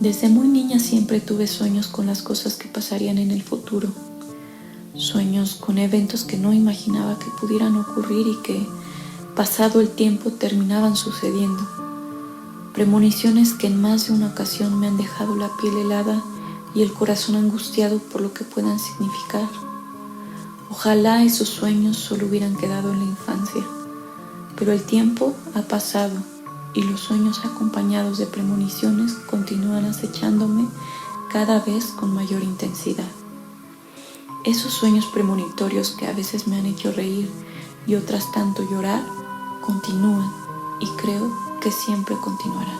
Desde muy niña siempre tuve sueños con las cosas que pasarían en el futuro. Sueños con eventos que no imaginaba que pudieran ocurrir y que, pasado el tiempo, terminaban sucediendo. Premoniciones que en más de una ocasión me han dejado la piel helada y el corazón angustiado por lo que puedan significar. Ojalá esos sueños solo hubieran quedado en la infancia, pero el tiempo ha pasado y los sueños acompañados de premoniciones continúan acechándome cada vez con mayor intensidad. Esos sueños premonitorios que a veces me han hecho reír y otras tanto llorar, continúan y creo que siempre continuarán.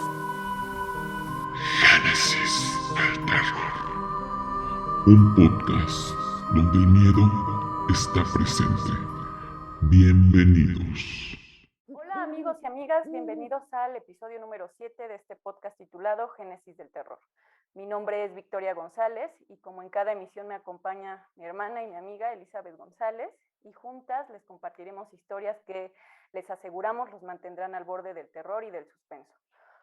Génesis del Terror. Un podcast donde el miedo está presente. Bienvenidos. Hola amigos y amigas, bienvenidos al episodio número 7 de este podcast titulado Génesis del Terror. Mi nombre es Victoria González y como en cada emisión me acompaña mi hermana y mi amiga Elizabeth González y juntas les compartiremos historias que les aseguramos los mantendrán al borde del terror y del suspenso.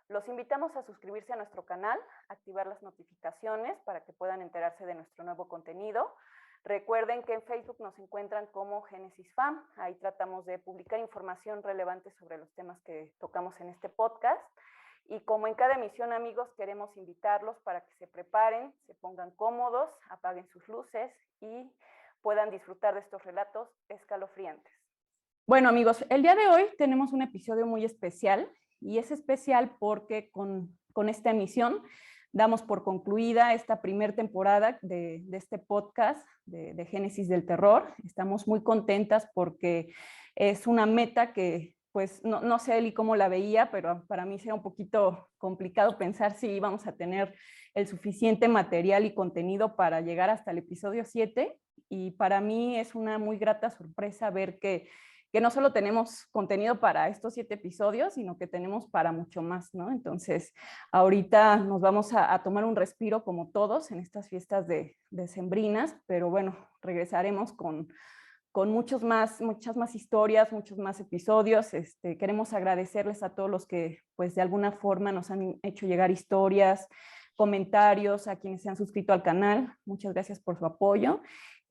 Los invitamos a suscribirse a nuestro canal, activar las notificaciones para que puedan enterarse de nuestro nuevo contenido. Recuerden que en Facebook nos encuentran como Génesis Fam, ahí tratamos de publicar información relevante sobre los temas que tocamos en este podcast. Y como en cada emisión, amigos, queremos invitarlos para que se preparen, se pongan cómodos, apaguen sus luces y puedan disfrutar de estos relatos escalofriantes. Bueno, amigos, el día de hoy tenemos un episodio muy especial y es especial porque con esta emisión damos por concluida esta primera temporada de este podcast de Génesis del Terror. Estamos muy contentas porque es una meta que, pues, no sé Eli cómo la veía, pero para mí será un poquito complicado pensar si íbamos a tener el suficiente material y contenido para llegar hasta el episodio 7. Y para mí es una muy grata sorpresa ver que no solo tenemos contenido para estos 7 episodios, sino que tenemos para mucho más, ¿no? Entonces, ahorita nos vamos a tomar un respiro como todos en estas fiestas decembrinas, pero bueno, regresaremos con muchas más historias, muchos más episodios. Queremos agradecerles a todos los que, pues, de alguna forma nos han hecho llegar historias, comentarios, a quienes se han suscrito al canal. Muchas gracias por su apoyo.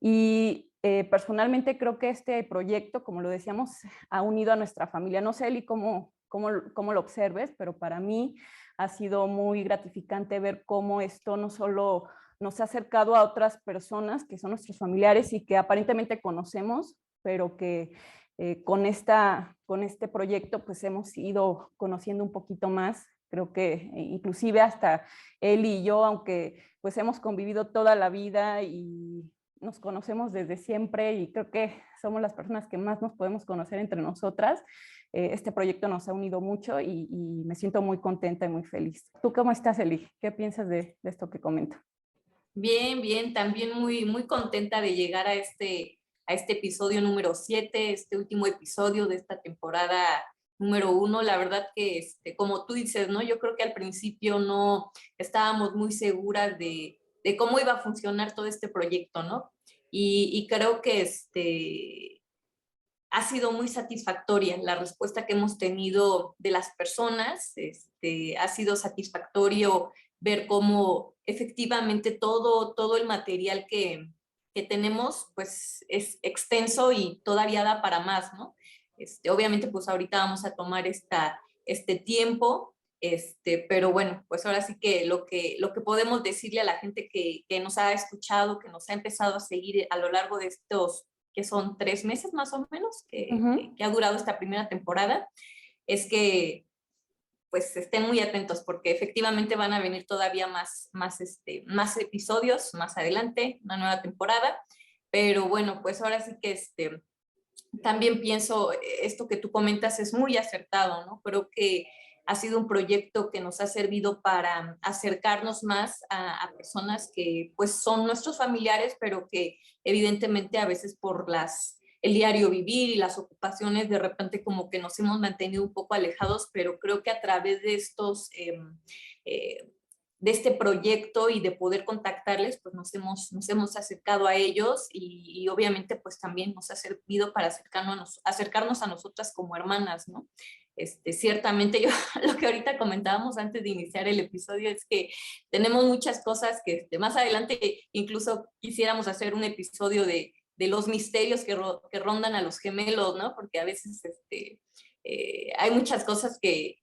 Y personalmente creo que este proyecto, como lo decíamos, ha unido a nuestra familia. No sé, Eli, cómo lo observes, pero para mí ha sido muy gratificante ver cómo esto no solo nos ha acercado a otras personas que son nuestros familiares y que aparentemente conocemos, pero que con este proyecto pues hemos ido conociendo un poquito más. Creo que inclusive hasta él y yo, aunque pues hemos convivido toda la vida y nos conocemos desde siempre y creo que somos las personas que más nos podemos conocer entre nosotras, este proyecto nos ha unido mucho y me siento muy contenta y muy feliz. ¿Tú cómo estás, Eli? ¿Qué piensas de esto que comento? Bien, bien, también muy, muy contenta de llegar a este episodio número 7, este último episodio de esta temporada número 1. La verdad que, como tú dices, ¿no? Yo creo que al principio no estábamos muy seguras de cómo iba a funcionar todo este proyecto, ¿no? Y creo que ha sido muy satisfactoria la respuesta que hemos tenido de las personas. Ha sido satisfactorio ver cómo efectivamente todo el material que tenemos pues es extenso y todavía da para más, ¿no? Obviamente pues ahorita vamos a tomar este tiempo, pero bueno, pues ahora sí que lo que podemos decirle a la gente que nos ha escuchado, que nos ha empezado a seguir a lo largo de estos que son 3 meses más o menos, que ha durado esta primera temporada, es que pues estén muy atentos porque efectivamente van a venir todavía más episodios más adelante, una nueva temporada, pero bueno, pues ahora sí que también pienso, esto que tú comentas es muy acertado, ¿no? Creo que ha sido un proyecto que nos ha servido para acercarnos más a personas que pues son nuestros familiares, pero que evidentemente a veces por el diario vivir y las ocupaciones de repente como que nos hemos mantenido un poco alejados, pero creo que a través de de este proyecto y de poder contactarles, pues nos hemos acercado a ellos y obviamente pues también nos ha servido para acercarnos a nosotras como hermanas, ¿no? Ciertamente yo lo que ahorita comentábamos antes de iniciar el episodio es que tenemos muchas cosas que más adelante incluso quisiéramos hacer un episodio de los misterios que rondan a los gemelos, ¿no? Porque a veces hay muchas cosas que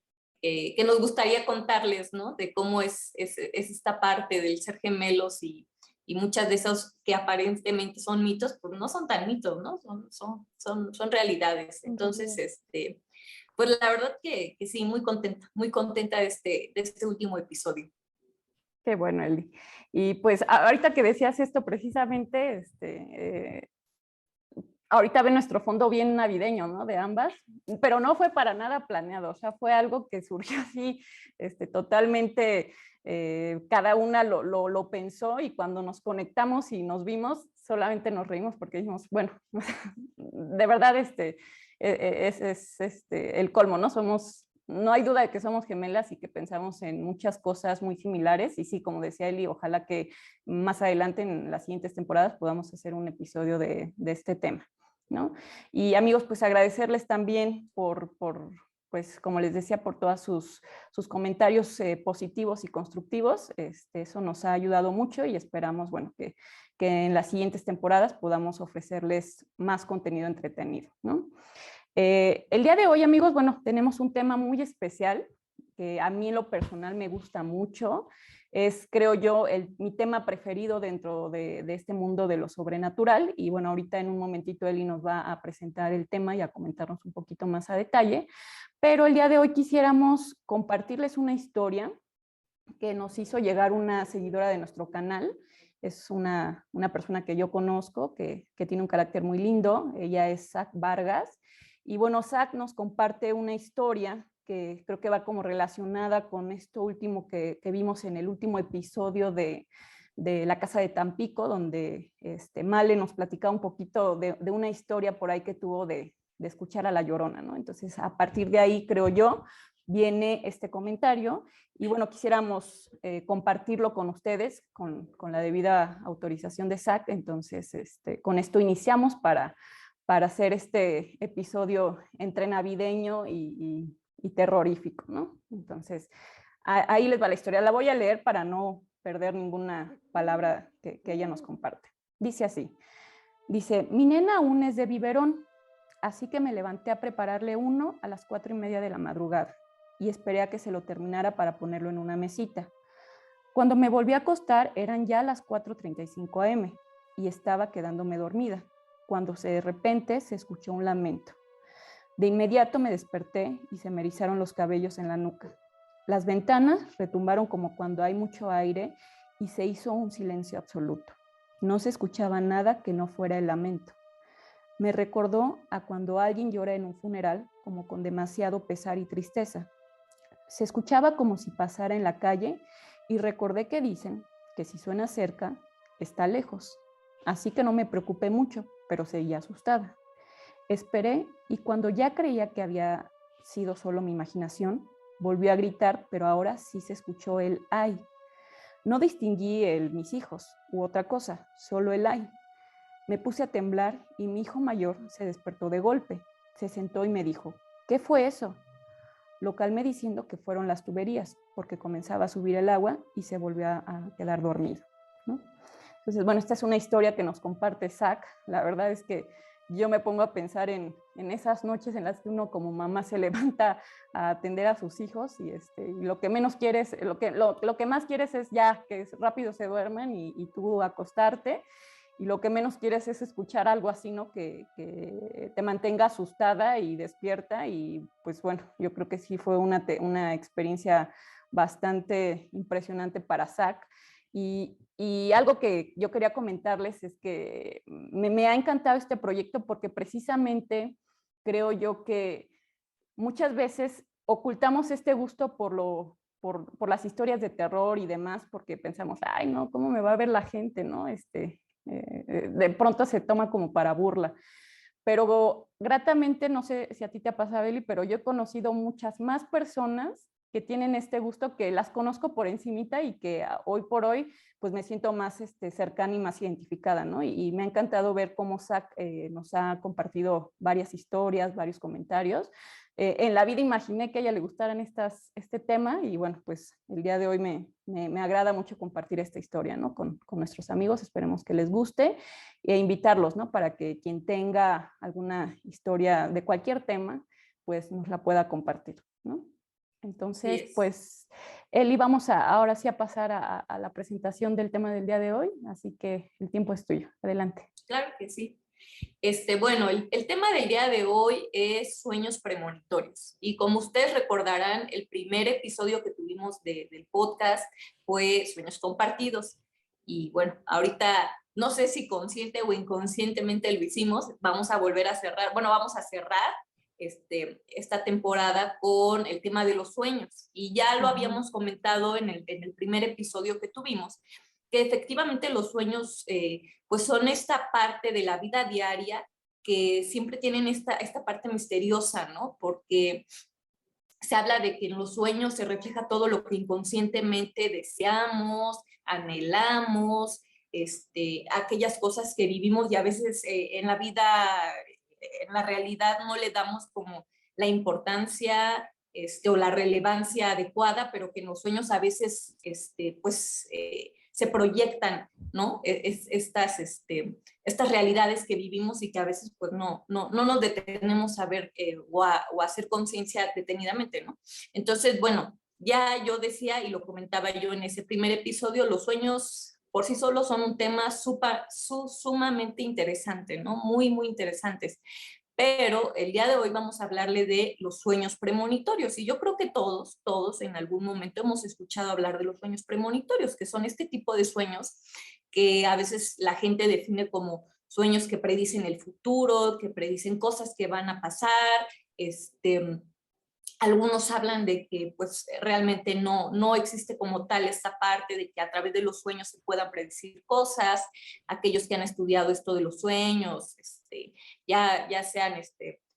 nos gustaría contarles, ¿no? De cómo es esta parte del ser gemelos y muchas de esos que aparentemente son mitos, pues no son tan mitos, ¿no? Son realidades. Entonces, pues la verdad que sí, muy contenta de este último episodio. Qué bueno, Eli. Y pues ahorita que decías esto precisamente, ahorita ve nuestro fondo bien navideño, ¿no? De ambas, pero no fue para nada planeado, o sea, fue algo que surgió así, totalmente, cada una lo pensó, y cuando nos conectamos y nos vimos, solamente nos reímos porque dijimos, bueno, de verdad, es el colmo, ¿no? No hay duda de que somos gemelas y que pensamos en muchas cosas muy similares, y sí, como decía Eli, ojalá que más adelante en las siguientes temporadas podamos hacer un episodio de este tema, ¿no? Y amigos, pues agradecerles también pues como les decía, por todos sus comentarios positivos y constructivos. Eso nos ha ayudado mucho, y esperamos, bueno, que en las siguientes temporadas podamos ofrecerles más contenido entretenido, ¿no? El día de hoy, amigos, bueno, tenemos un tema muy especial que a mí en lo personal me gusta mucho. Es, creo yo, mi tema preferido dentro de este mundo de lo sobrenatural. Y bueno, ahorita en un momentito Eli nos va a presentar el tema y a comentarnos un poquito más a detalle. Pero el día de hoy quisiéramos compartirles una historia que nos hizo llegar una seguidora de nuestro canal. Es una persona que yo conozco, que tiene un carácter muy lindo. Ella es Zac Vargas. Y bueno, Zac nos comparte una historia que creo que va como relacionada con esto último que vimos en el último episodio de La Casa de Tampico, donde Male nos platicaba un poquito de una historia por ahí que tuvo de escuchar a La Llorona, ¿no? Entonces, a partir de ahí, creo yo, viene este comentario, y bueno, quisiéramos compartirlo con ustedes con la debida autorización de Zac. Entonces, con esto iniciamos para hacer este episodio entre navideño y terrorífico, ¿no? Entonces, ahí les va la historia. La voy a leer para no perder ninguna palabra que ella nos comparte. Dice así, dice: mi nena aún es de biberón, así que me levanté a prepararle uno a las 4:30 de la madrugada y esperé a que se lo terminara para ponerlo en una mesita. Cuando me volví a acostar eran ya las 4:35 am y estaba quedándome dormida, cuando de repente se escuchó un lamento. De inmediato me desperté y se me erizaron los cabellos en la nuca. Las ventanas retumbaron como cuando hay mucho aire y se hizo un silencio absoluto. No se escuchaba nada que no fuera el lamento. Me recordó a cuando alguien llora en un funeral, como con demasiado pesar y tristeza. Se escuchaba como si pasara en la calle, y recordé que dicen que si suena cerca, está lejos. Así que no me preocupé mucho, pero seguía asustada. Esperé, y cuando ya creía que había sido solo mi imaginación, volvió a gritar, pero ahora sí se escuchó el ay. No distinguí el mis hijos u otra cosa, solo el ay. Me puse a temblar y mi hijo mayor se despertó de golpe. Se sentó y me dijo: ¿qué fue eso? Lo calmé diciendo que fueron las tuberías, porque comenzaba a subir el agua y se volvió a quedar dormido, ¿no? Entonces, bueno, esta es una historia que nos comparte Zac. La verdad es que yo me pongo a pensar en esas noches en las que uno como mamá se levanta a atender a sus hijos, y lo que menos quieres, lo que más quieres es ya que rápido se duerman y tú acostarte, y lo que menos quieres es escuchar algo así, ¿no? Que te mantenga asustada y despierta. Y pues bueno, yo creo que sí fue una experiencia bastante impresionante para Zac. Y algo que yo quería comentarles es que me ha encantado este proyecto, porque precisamente creo yo que muchas veces ocultamos este gusto por las historias de terror y demás, porque pensamos, ay, no, ¿cómo me va a ver la gente, no? De pronto se toma como para burla. Pero gratamente, no sé si a ti te ha pasado, Eli, pero yo he conocido muchas más personas que tienen este gusto, que las conozco por encimita y que hoy por hoy pues me siento más cercana y más identificada, ¿no? Y me ha encantado ver cómo Zac nos ha compartido varias historias, varios comentarios en la vida imaginé que a ella le gustaran este tema y bueno, pues el día de hoy me agrada mucho compartir esta historia, ¿no? Con nuestros amigos, esperemos que les guste e invitarlos, ¿no? Para que quien tenga alguna historia de cualquier tema, pues nos la pueda compartir, ¿no? Entonces, Yes. pues, Eli, vamos ahora sí a pasar a la presentación del tema del día de hoy, así que el tiempo es tuyo. Adelante. Claro que sí. Bueno, el tema del día de hoy es sueños premonitorios. Y como ustedes recordarán, el primer episodio que tuvimos del podcast fue sueños compartidos. Y bueno, ahorita no sé si consciente o inconscientemente lo hicimos, vamos a volver a cerrar, bueno, vamos a cerrar esta temporada con el tema de los sueños. Y ya lo habíamos comentado en el primer episodio que tuvimos, que efectivamente los sueños pues son esta parte de la vida diaria que siempre tienen esta parte misteriosa, ¿no? Porque se habla de que en los sueños se refleja todo lo que inconscientemente deseamos, anhelamos, aquellas cosas que vivimos y a veces en la vida, en la realidad no le damos como la importancia o la relevancia adecuada, pero que en los sueños a veces se proyectan, ¿no? Estas realidades que vivimos y que a veces pues no nos detenemos a ver o a hacer conciencia detenidamente, ¿no? Entonces, bueno, ya yo decía y lo comentaba yo en ese primer episodio, los sueños por sí solos son un tema sumamente interesante, ¿no? Muy, muy interesantes. Pero el día de hoy vamos a hablarle de los sueños premonitorios y yo creo que todos en algún momento hemos escuchado hablar de los sueños premonitorios, que son este tipo de sueños que a veces la gente define como sueños que predicen el futuro, que predicen cosas que van a pasar, algunos hablan de que pues realmente no existe como tal esta parte de que a través de los sueños se puedan predecir cosas. Aquellos que han estudiado esto de los sueños, ya sean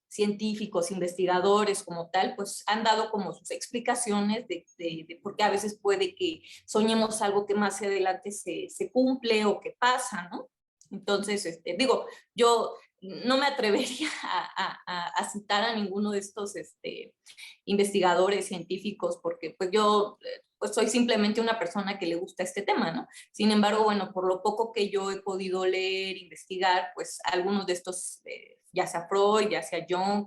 científicos, investigadores como tal, pues han dado como sus explicaciones de por qué a veces puede que soñemos algo que más adelante se cumple o que pasa, ¿no? Entonces, digo, yo no me atrevería a citar a ninguno de estos investigadores científicos porque pues yo pues soy simplemente una persona que le gusta este tema, ¿no? Sin embargo, bueno, por lo poco que yo he podido leer, investigar, pues algunos de estos, ya sea Freud, ya sea Jung,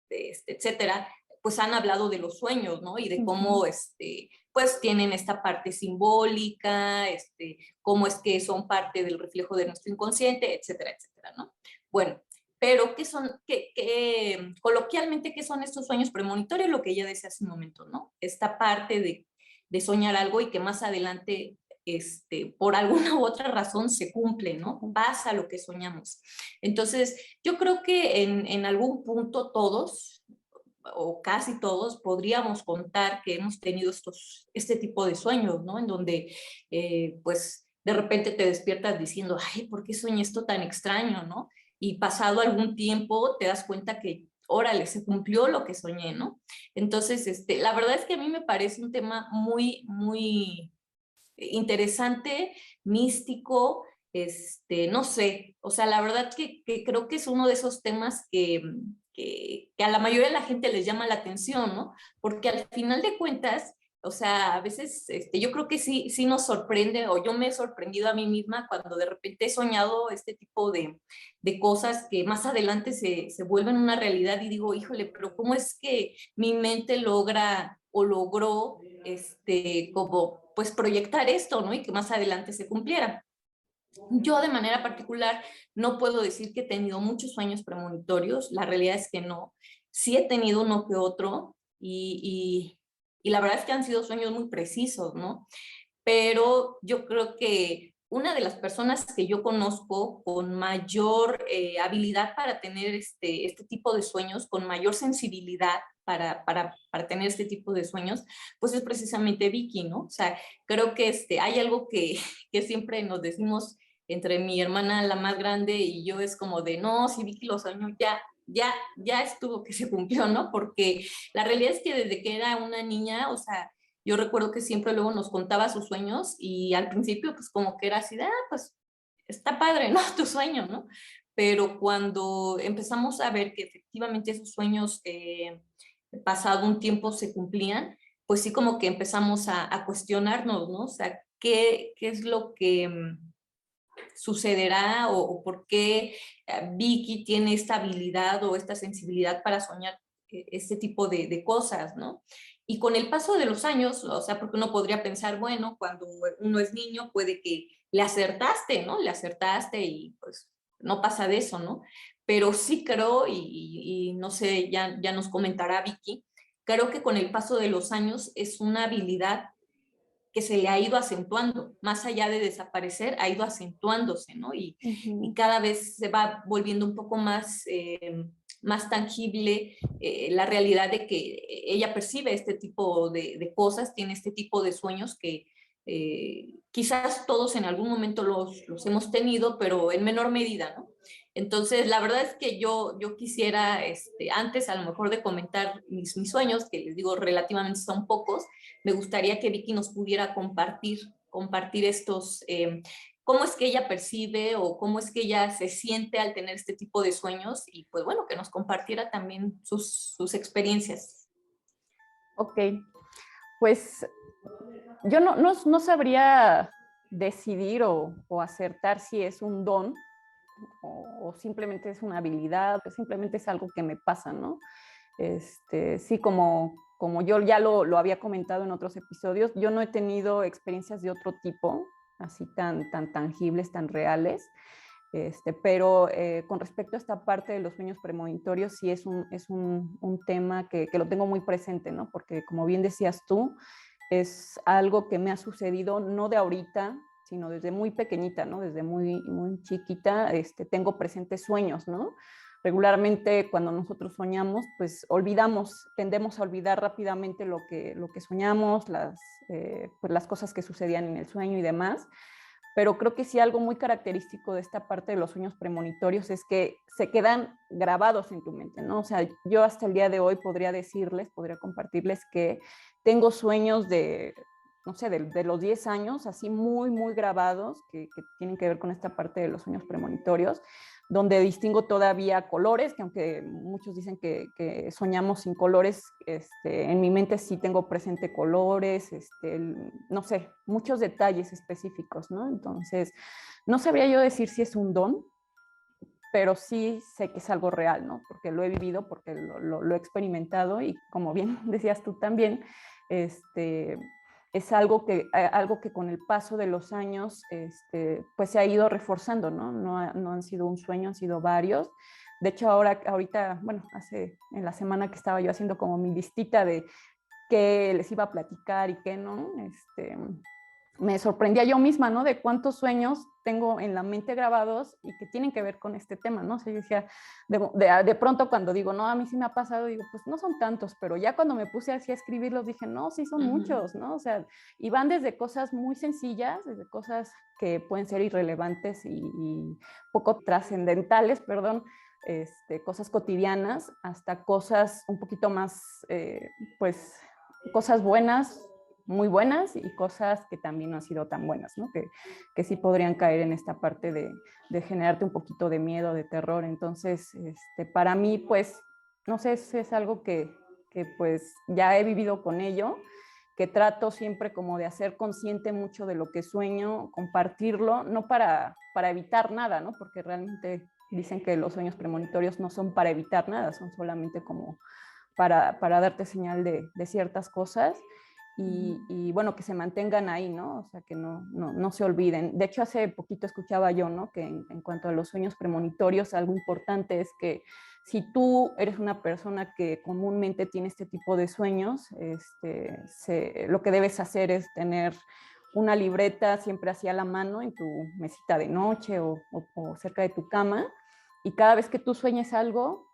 etcétera, pues han hablado de los sueños, ¿no? Y de cómo, pues tienen esta parte simbólica, cómo es que son parte del reflejo de nuestro inconsciente, etcétera, etcétera, ¿no? Bueno, pero ¿qué son, coloquialmente, qué son estos sueños premonitorios? Lo que ella decía hace un momento, ¿no? Esta parte de soñar algo y que más adelante, por alguna u otra razón se cumple, ¿no? Pasa lo que soñamos. Entonces, yo creo que en algún punto todos, o casi todos, podríamos contar que hemos tenido este tipo de sueños, ¿no? En donde, pues, de repente te despiertas diciendo, ay, ¿por qué soñé esto tan extraño, no? Y pasado algún tiempo te das cuenta que, órale, se cumplió lo que soñé, ¿no? Entonces, la verdad es que a mí me parece un tema muy, muy interesante, místico, no sé, o sea, la verdad que creo que es uno de esos temas que a la mayoría de la gente les llama la atención, ¿no? Porque al final de cuentas, o sea, a veces yo creo que sí nos sorprende, o yo me he sorprendido a mí misma cuando de repente he soñado este tipo de cosas que más adelante se vuelven una realidad y digo, híjole, pero ¿cómo es que mi mente logra o logró como pues proyectar esto, ¿no? Y que más adelante se cumpliera. Yo de manera particular no puedo decir que he tenido muchos sueños premonitorios, la realidad es que no. Sí he tenido uno que otro y la verdad es que han sido sueños muy precisos, ¿no? Pero yo creo que una de las personas que yo conozco con mayor habilidad para tener este tipo de sueños, con mayor sensibilidad para tener este tipo de sueños, pues es precisamente Vicky, ¿no? O sea, creo que hay algo que siempre nos decimos entre mi hermana, la más grande, y yo, es como de, no, si Vicky lo soñó, ya estuvo que se cumplió, ¿no? Porque la realidad es que desde que era una niña, o sea, yo recuerdo que siempre luego nos contaba sus sueños y al principio pues como que era así de, pues está padre, ¿no? Tu sueño, ¿no? pero cuando empezamos a ver que efectivamente esos sueños pasado un tiempo se cumplían, pues sí como que empezamos a cuestionarnos, ¿no? O sea, ¿qué es lo que sucederá o por qué Vicky tiene esta habilidad o esta sensibilidad para soñar este tipo de cosas, ¿no? Y con el paso de los años, o sea, porque uno podría pensar, bueno, cuando uno es niño puede que le acertaste, ¿no? Le acertaste y pues no pasa de eso, ¿no? Pero sí creo, y no sé, ya nos comentará Vicky, creo que con el paso de los años es una habilidad que se le ha ido acentuando, más allá de desaparecer, ha ido acentuándose, ¿no? Y cada vez se va volviendo un poco más tangible la realidad de que ella percibe este tipo de cosas, tiene este tipo de sueños que quizás todos en algún momento los hemos tenido, pero en menor medida, ¿no? Entonces, la verdad es que yo quisiera, antes a lo mejor de comentar mis sueños, que les digo relativamente son pocos, me gustaría que Vicky nos pudiera compartir estos, cómo es que ella percibe o cómo es que ella se siente al tener este tipo de sueños y pues bueno, que nos compartiera también sus experiencias. Ok, pues yo no sabría decidir o acertar si es un don o simplemente es una habilidad, o simplemente es algo que me pasa, ¿no? Sí, como yo ya lo había comentado en otros episodios, yo no he tenido experiencias de otro tipo, así tan tangibles, tan reales, pero con respecto a esta parte de los sueños premonitorios, sí es un tema que lo tengo muy presente, ¿no? Porque como bien decías tú, es algo que me ha sucedido no de ahorita, sino desde muy pequeñita, ¿no? Desde muy chiquita, tengo presentes sueños, ¿no? Regularmente cuando nosotros soñamos, pues tendemos a olvidar rápidamente lo que soñamos, pues las cosas que sucedían en el sueño y demás, pero creo que sí algo muy característico de esta parte de los sueños premonitorios es que se quedan grabados en tu mente, ¿no? O sea, yo hasta el día de hoy podría compartirles que tengo sueños no sé, de los 10 años, así muy grabados, que tienen que ver con esta parte de los sueños premonitorios, donde distingo todavía colores, que aunque muchos dicen que soñamos sin colores, en mi mente sí tengo presente colores, no sé, muchos detalles específicos, ¿no? Entonces, no sabría yo decir si es un don, pero sí sé que es algo real, ¿no? Porque lo he vivido, porque lo he experimentado y como bien decías tú también, es algo que con el paso de los años pues se ha ido reforzando, ¿no? No han sido un sueño, han sido varios. De hecho, ahorita, bueno, en la semana que estaba yo haciendo como mi listita de qué les iba a platicar y qué no, me sorprendía yo misma, ¿no? De cuántos sueños tengo en la mente grabados y que tienen que ver con este tema, ¿no? O sea, yo decía, de pronto cuando digo, no, a mí sí me ha pasado, digo, pues no son tantos, pero ya cuando me puse así a escribirlos dije, no, sí son muchos, ¿no? O sea, y van desde cosas muy sencillas, desde cosas que pueden ser irrelevantes y poco trascendentales, perdón, cosas cotidianas, hasta cosas un poquito más, pues, cosas buenas, muy buenas y cosas que también no han sido tan buenas, ¿no? Que sí podrían caer en esta parte de generarte un poquito de miedo, de terror. Entonces, para mí, pues, no sé, es algo que pues ya he vivido con ello, que trato siempre como de hacer consciente mucho de lo que sueño, compartirlo, no para evitar nada, ¿no? Porque realmente dicen que los sueños premonitorios no son para evitar nada, son solamente como para darte señal de ciertas cosas. Y bueno, que se mantengan ahí, ¿no? O sea, que no se olviden. De hecho, hace poquito escuchaba yo, ¿no? Que en cuanto a los sueños premonitorios, algo importante es que si tú eres una persona que comúnmente tiene este tipo de sueños, lo que debes hacer es tener una libreta siempre así a la mano en tu mesita de noche o cerca de tu cama, y cada vez que tú sueñes algo,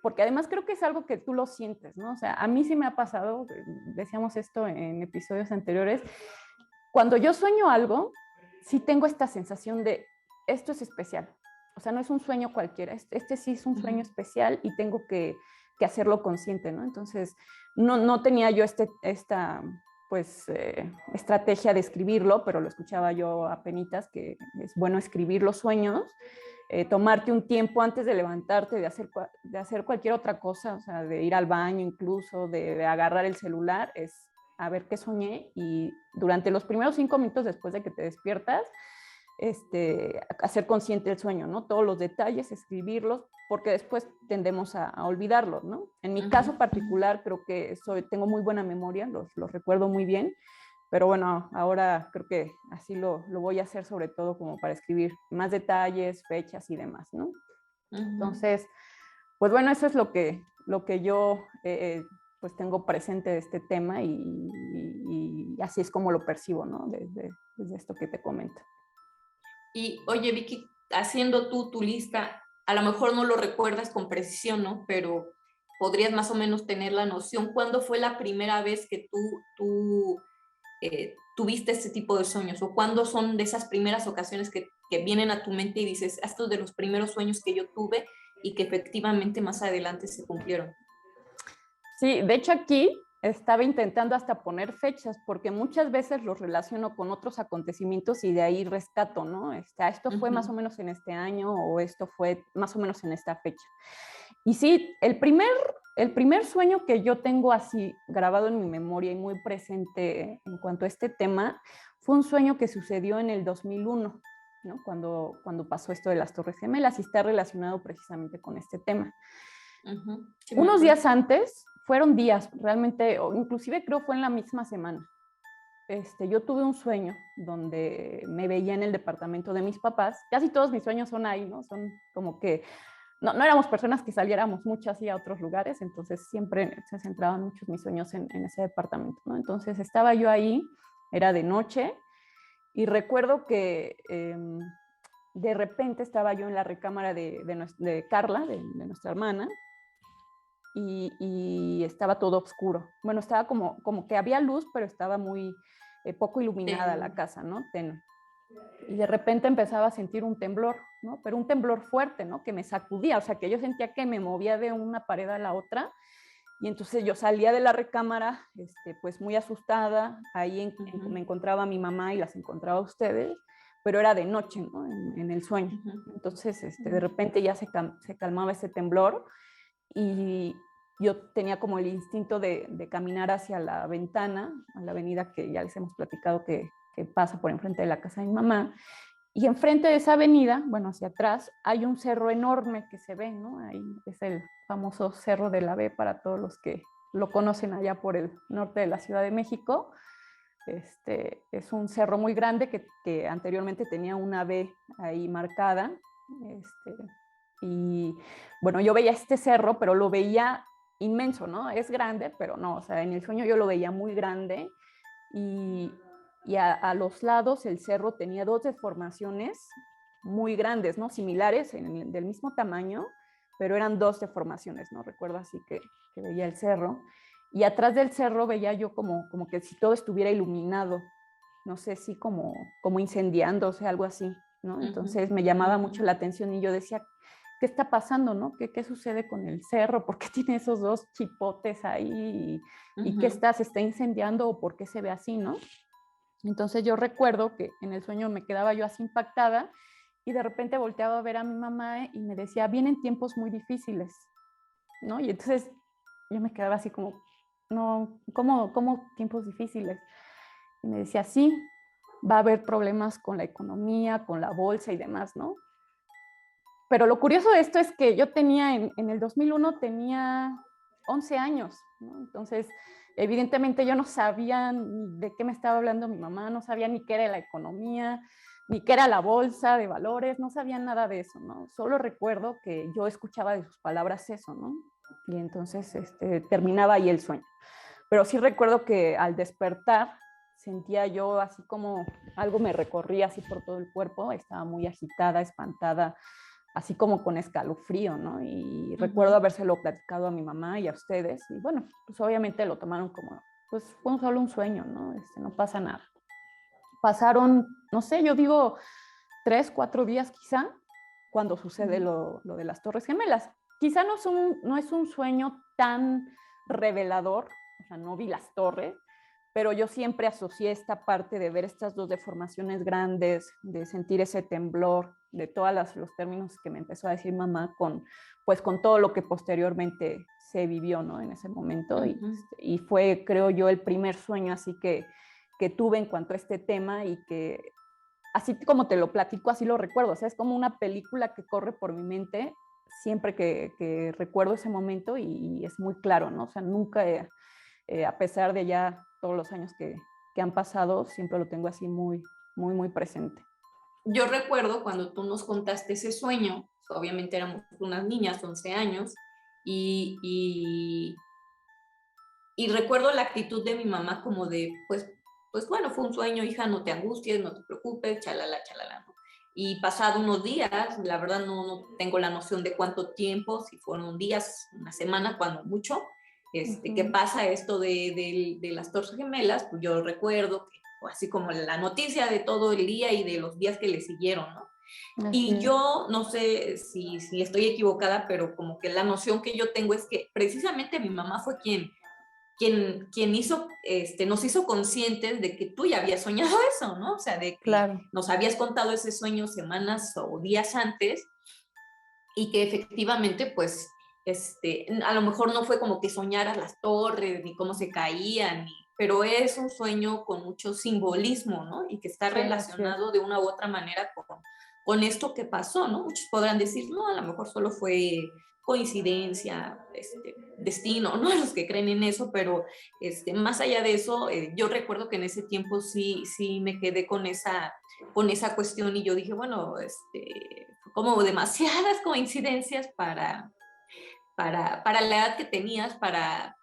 porque además creo que es algo que tú lo sientes, ¿no? O sea, a mí sí me ha pasado, decíamos esto en episodios anteriores, cuando yo sueño algo, sí tengo esta sensación de, esto es especial, o sea, no es un sueño cualquiera, este sí es un sueño especial y tengo que hacerlo consciente, ¿no? Entonces, no tenía yo esta pues, estrategia de escribirlo, pero lo escuchaba yo apenitas, que es bueno escribir los sueños, tomarte un tiempo antes de levantarte, de hacer cualquier otra cosa, o sea, de ir al baño incluso, de agarrar el celular, es a ver qué soñé, y durante los primeros 5 minutos después de que te despiertas, hacer consciente el sueño, ¿no? Todos los detalles, escribirlos, porque después tendemos a olvidarlos, ¿no? En mi caso particular, creo que tengo muy buena memoria, los recuerdo muy bien, pero bueno, ahora creo que así lo voy a hacer, sobre todo como para escribir más detalles, fechas y demás, ¿no? Entonces, pues bueno, eso es lo que yo pues tengo presente de este tema, y así es como lo percibo, ¿no? Desde esto que te comento. Y oye, Vicky, haciendo tú tu lista, a lo mejor no lo recuerdas con precisión, ¿no? Pero podrías más o menos tener la noción. ¿Cuándo fue la primera vez que tú tuviste este tipo de sueños? ¿O cuándo son de esas primeras ocasiones que vienen a tu mente y dices, estos de los primeros sueños que yo tuve y que efectivamente más adelante se cumplieron? Sí, de hecho aquí estaba intentando hasta poner fechas, porque muchas veces los relaciono con otros acontecimientos y de ahí rescato, ¿no? Esto fue más o menos en este año, o esto fue más o menos en esta fecha. Y sí, el primer sueño que yo tengo así grabado en mi memoria y muy presente en cuanto a este tema fue un sueño que sucedió en el 2001, ¿no? Cuando pasó esto de las Torres Gemelas, y está relacionado precisamente con este tema. Sí, unos días antes, fueron días realmente, o inclusive creo fue en la misma semana, yo tuve un sueño donde me veía en el departamento de mis papás. Casi todos mis sueños son ahí, ¿no? Son como que no éramos personas que saliéramos mucho así a otros lugares, entonces siempre se centraban muchos mis sueños en ese departamento, ¿no? Entonces estaba yo ahí, era de noche, y recuerdo que de repente estaba yo en la recámara de Carla, de nuestra hermana, y estaba todo oscuro. Bueno, estaba como que había luz, pero estaba muy poco iluminada la casa, ¿no? Tenue. Y de repente empezaba a sentir un temblor, ¿no? Pero un temblor fuerte, ¿no? Que me sacudía, o sea, que yo sentía que me movía de una pared a la otra, y entonces yo salía de la recámara, pues muy asustada. Ahí me encontraba mi mamá y las encontraba a ustedes, pero era de noche, ¿no? En el sueño. Entonces, de repente ya se calmaba ese temblor, y yo tenía como el instinto de caminar hacia la ventana, a la avenida que ya les hemos platicado que pasa por enfrente de la casa de mi mamá. Y enfrente de esa avenida, bueno, hacia atrás, hay un cerro enorme que se ve, ¿no? Ahí es el famoso Cerro de la B para todos los que lo conocen allá por el norte de la Ciudad de México. Es un cerro muy grande que anteriormente tenía una B ahí marcada. Y bueno, yo veía este cerro, pero lo veía inmenso, ¿no? Es grande, pero no, o sea, en el sueño yo lo veía muy grande, y a los lados el cerro tenía 2 deformaciones muy grandes, ¿no? Similares, del mismo tamaño, pero eran 2 deformaciones, ¿no? Recuerdo así que veía el cerro, y atrás del cerro veía yo como que si todo estuviera iluminado, no sé si como incendiándose, algo así, ¿no? Entonces me llamaba mucho la atención, y yo decía, ¿qué está pasando, no? ¿Qué sucede con el cerro? ¿Por qué tiene esos 2 chipotes ahí? ¿Y qué se está incendiando, o por qué se ve así, no? Entonces yo recuerdo que en el sueño me quedaba yo así impactada, y de repente volteaba a ver a mi mamá y me decía, vienen tiempos muy difíciles, ¿no? Y entonces yo me quedaba así como, no, ¿cómo tiempos difíciles? Y me decía, sí, va a haber problemas con la economía, con la bolsa y demás, ¿no? Pero lo curioso de esto es que yo tenía, en el 2001 tenía 11 años, ¿no? Entonces, evidentemente yo no sabía ni de qué me estaba hablando mi mamá, no sabía ni qué era la economía, ni qué era la bolsa de valores, no sabía nada de eso, ¿no? Solo recuerdo que yo escuchaba de sus palabras eso, ¿no? Y entonces terminaba ahí el sueño. Pero sí recuerdo que al despertar sentía yo así como algo me recorría así por todo el cuerpo, estaba muy agitada, espantada, así como con escalofrío, ¿no? Y recuerdo habérselo platicado a mi mamá y a ustedes, y bueno, pues obviamente lo tomaron como, pues fue solo un sueño, ¿no? No pasa nada. Pasaron, no sé, yo digo 3, 4 días quizá, cuando sucede lo de las Torres Gemelas. Quizá no es un sueño tan revelador, o sea, no vi las torres, pero yo siempre asocié esta parte de ver estas dos deformaciones grandes, de sentir ese temblor, de todos los términos que me empezó a decir mamá, pues con todo lo que posteriormente se vivió, ¿no? En ese momento. Y fue, creo yo, el primer sueño así que tuve en cuanto a este tema y que, así como te lo platico, así lo recuerdo. O sea, es como una película que corre por mi mente siempre que recuerdo ese momento y es muy claro, ¿no? O sea, nunca, a pesar de ya todos los años que han pasado, siempre lo tengo así muy, muy, muy presente. Yo recuerdo cuando tú nos contaste ese sueño, obviamente éramos unas niñas, 11 años, y, y, y recuerdo la actitud de mi mamá como de, pues bueno, fue un sueño, hija, no te angusties, no te preocupes, chalala, chalala, ¿no? Y pasado unos días, la verdad no tengo la noción de cuánto tiempo, si fueron días, una semana, cuando mucho, que pasa esto de las Torres Gemelas, pues yo recuerdo que, así como la noticia de todo el día y de los días que le siguieron, ¿no? Y yo no sé si estoy equivocada, pero como que la noción que yo tengo es que precisamente mi mamá fue quien hizo, nos hizo conscientes de que tú ya habías soñado eso, ¿no? O sea, de que Claro. nos habías contado ese sueño semanas o días antes y que efectivamente, pues, a lo mejor no fue como que soñaras las torres ni cómo se caían, pero es un sueño con mucho simbolismo, ¿no? Y que está relacionado de una u otra manera con esto que pasó, ¿no? Muchos podrán decir, no, a lo mejor solo fue coincidencia, destino, ¿no? Los que creen en eso, pero más allá de eso, yo recuerdo que en ese tiempo sí me quedé con esa cuestión y yo dije, bueno, como demasiadas coincidencias para la edad que tenías, para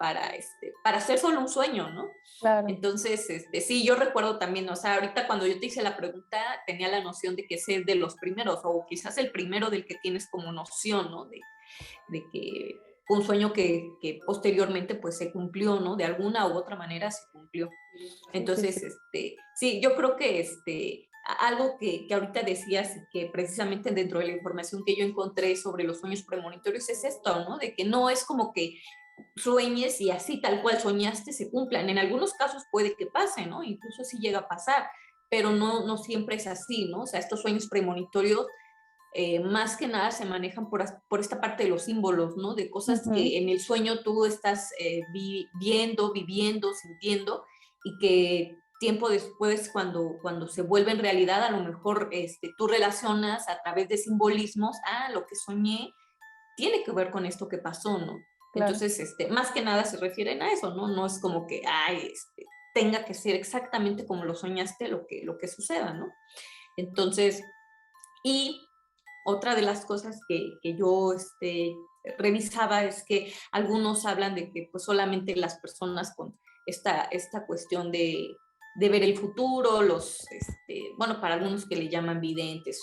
hacer solo un sueño, ¿no? Claro. Entonces, sí, yo recuerdo también, o sea, ahorita cuando yo te hice la pregunta, tenía la noción de que ese es de los primeros, o quizás el primero del que tienes como noción, ¿no? De que fue un sueño que posteriormente pues se cumplió, ¿no? De alguna u otra manera se cumplió. Entonces, sí, yo creo que algo que ahorita decías, que precisamente dentro de la información que yo encontré sobre los sueños premonitorios es esto, ¿no? De que no es como que sueñes y así tal cual soñaste se cumplan. En algunos casos puede que pase, ¿no? Incluso sí llega a pasar, pero no siempre es así, ¿no? O sea, estos sueños premonitorios más que nada se manejan por esta parte de los símbolos, ¿no? De cosas que en el sueño tú estás viendo, viviendo, sintiendo y que tiempo después, cuando se vuelve en realidad, a lo mejor tú relacionas a través de simbolismos, lo que soñé tiene que ver con esto que pasó, ¿no? Claro. Entonces, más que nada se refieren a eso, ¿no? No es como que, tenga que ser exactamente como lo soñaste lo que suceda, ¿no? Entonces, y otra de las cosas que yo revisaba es que algunos hablan de que pues solamente las personas con esta cuestión de ver el futuro, bueno, para algunos que le llaman videntes,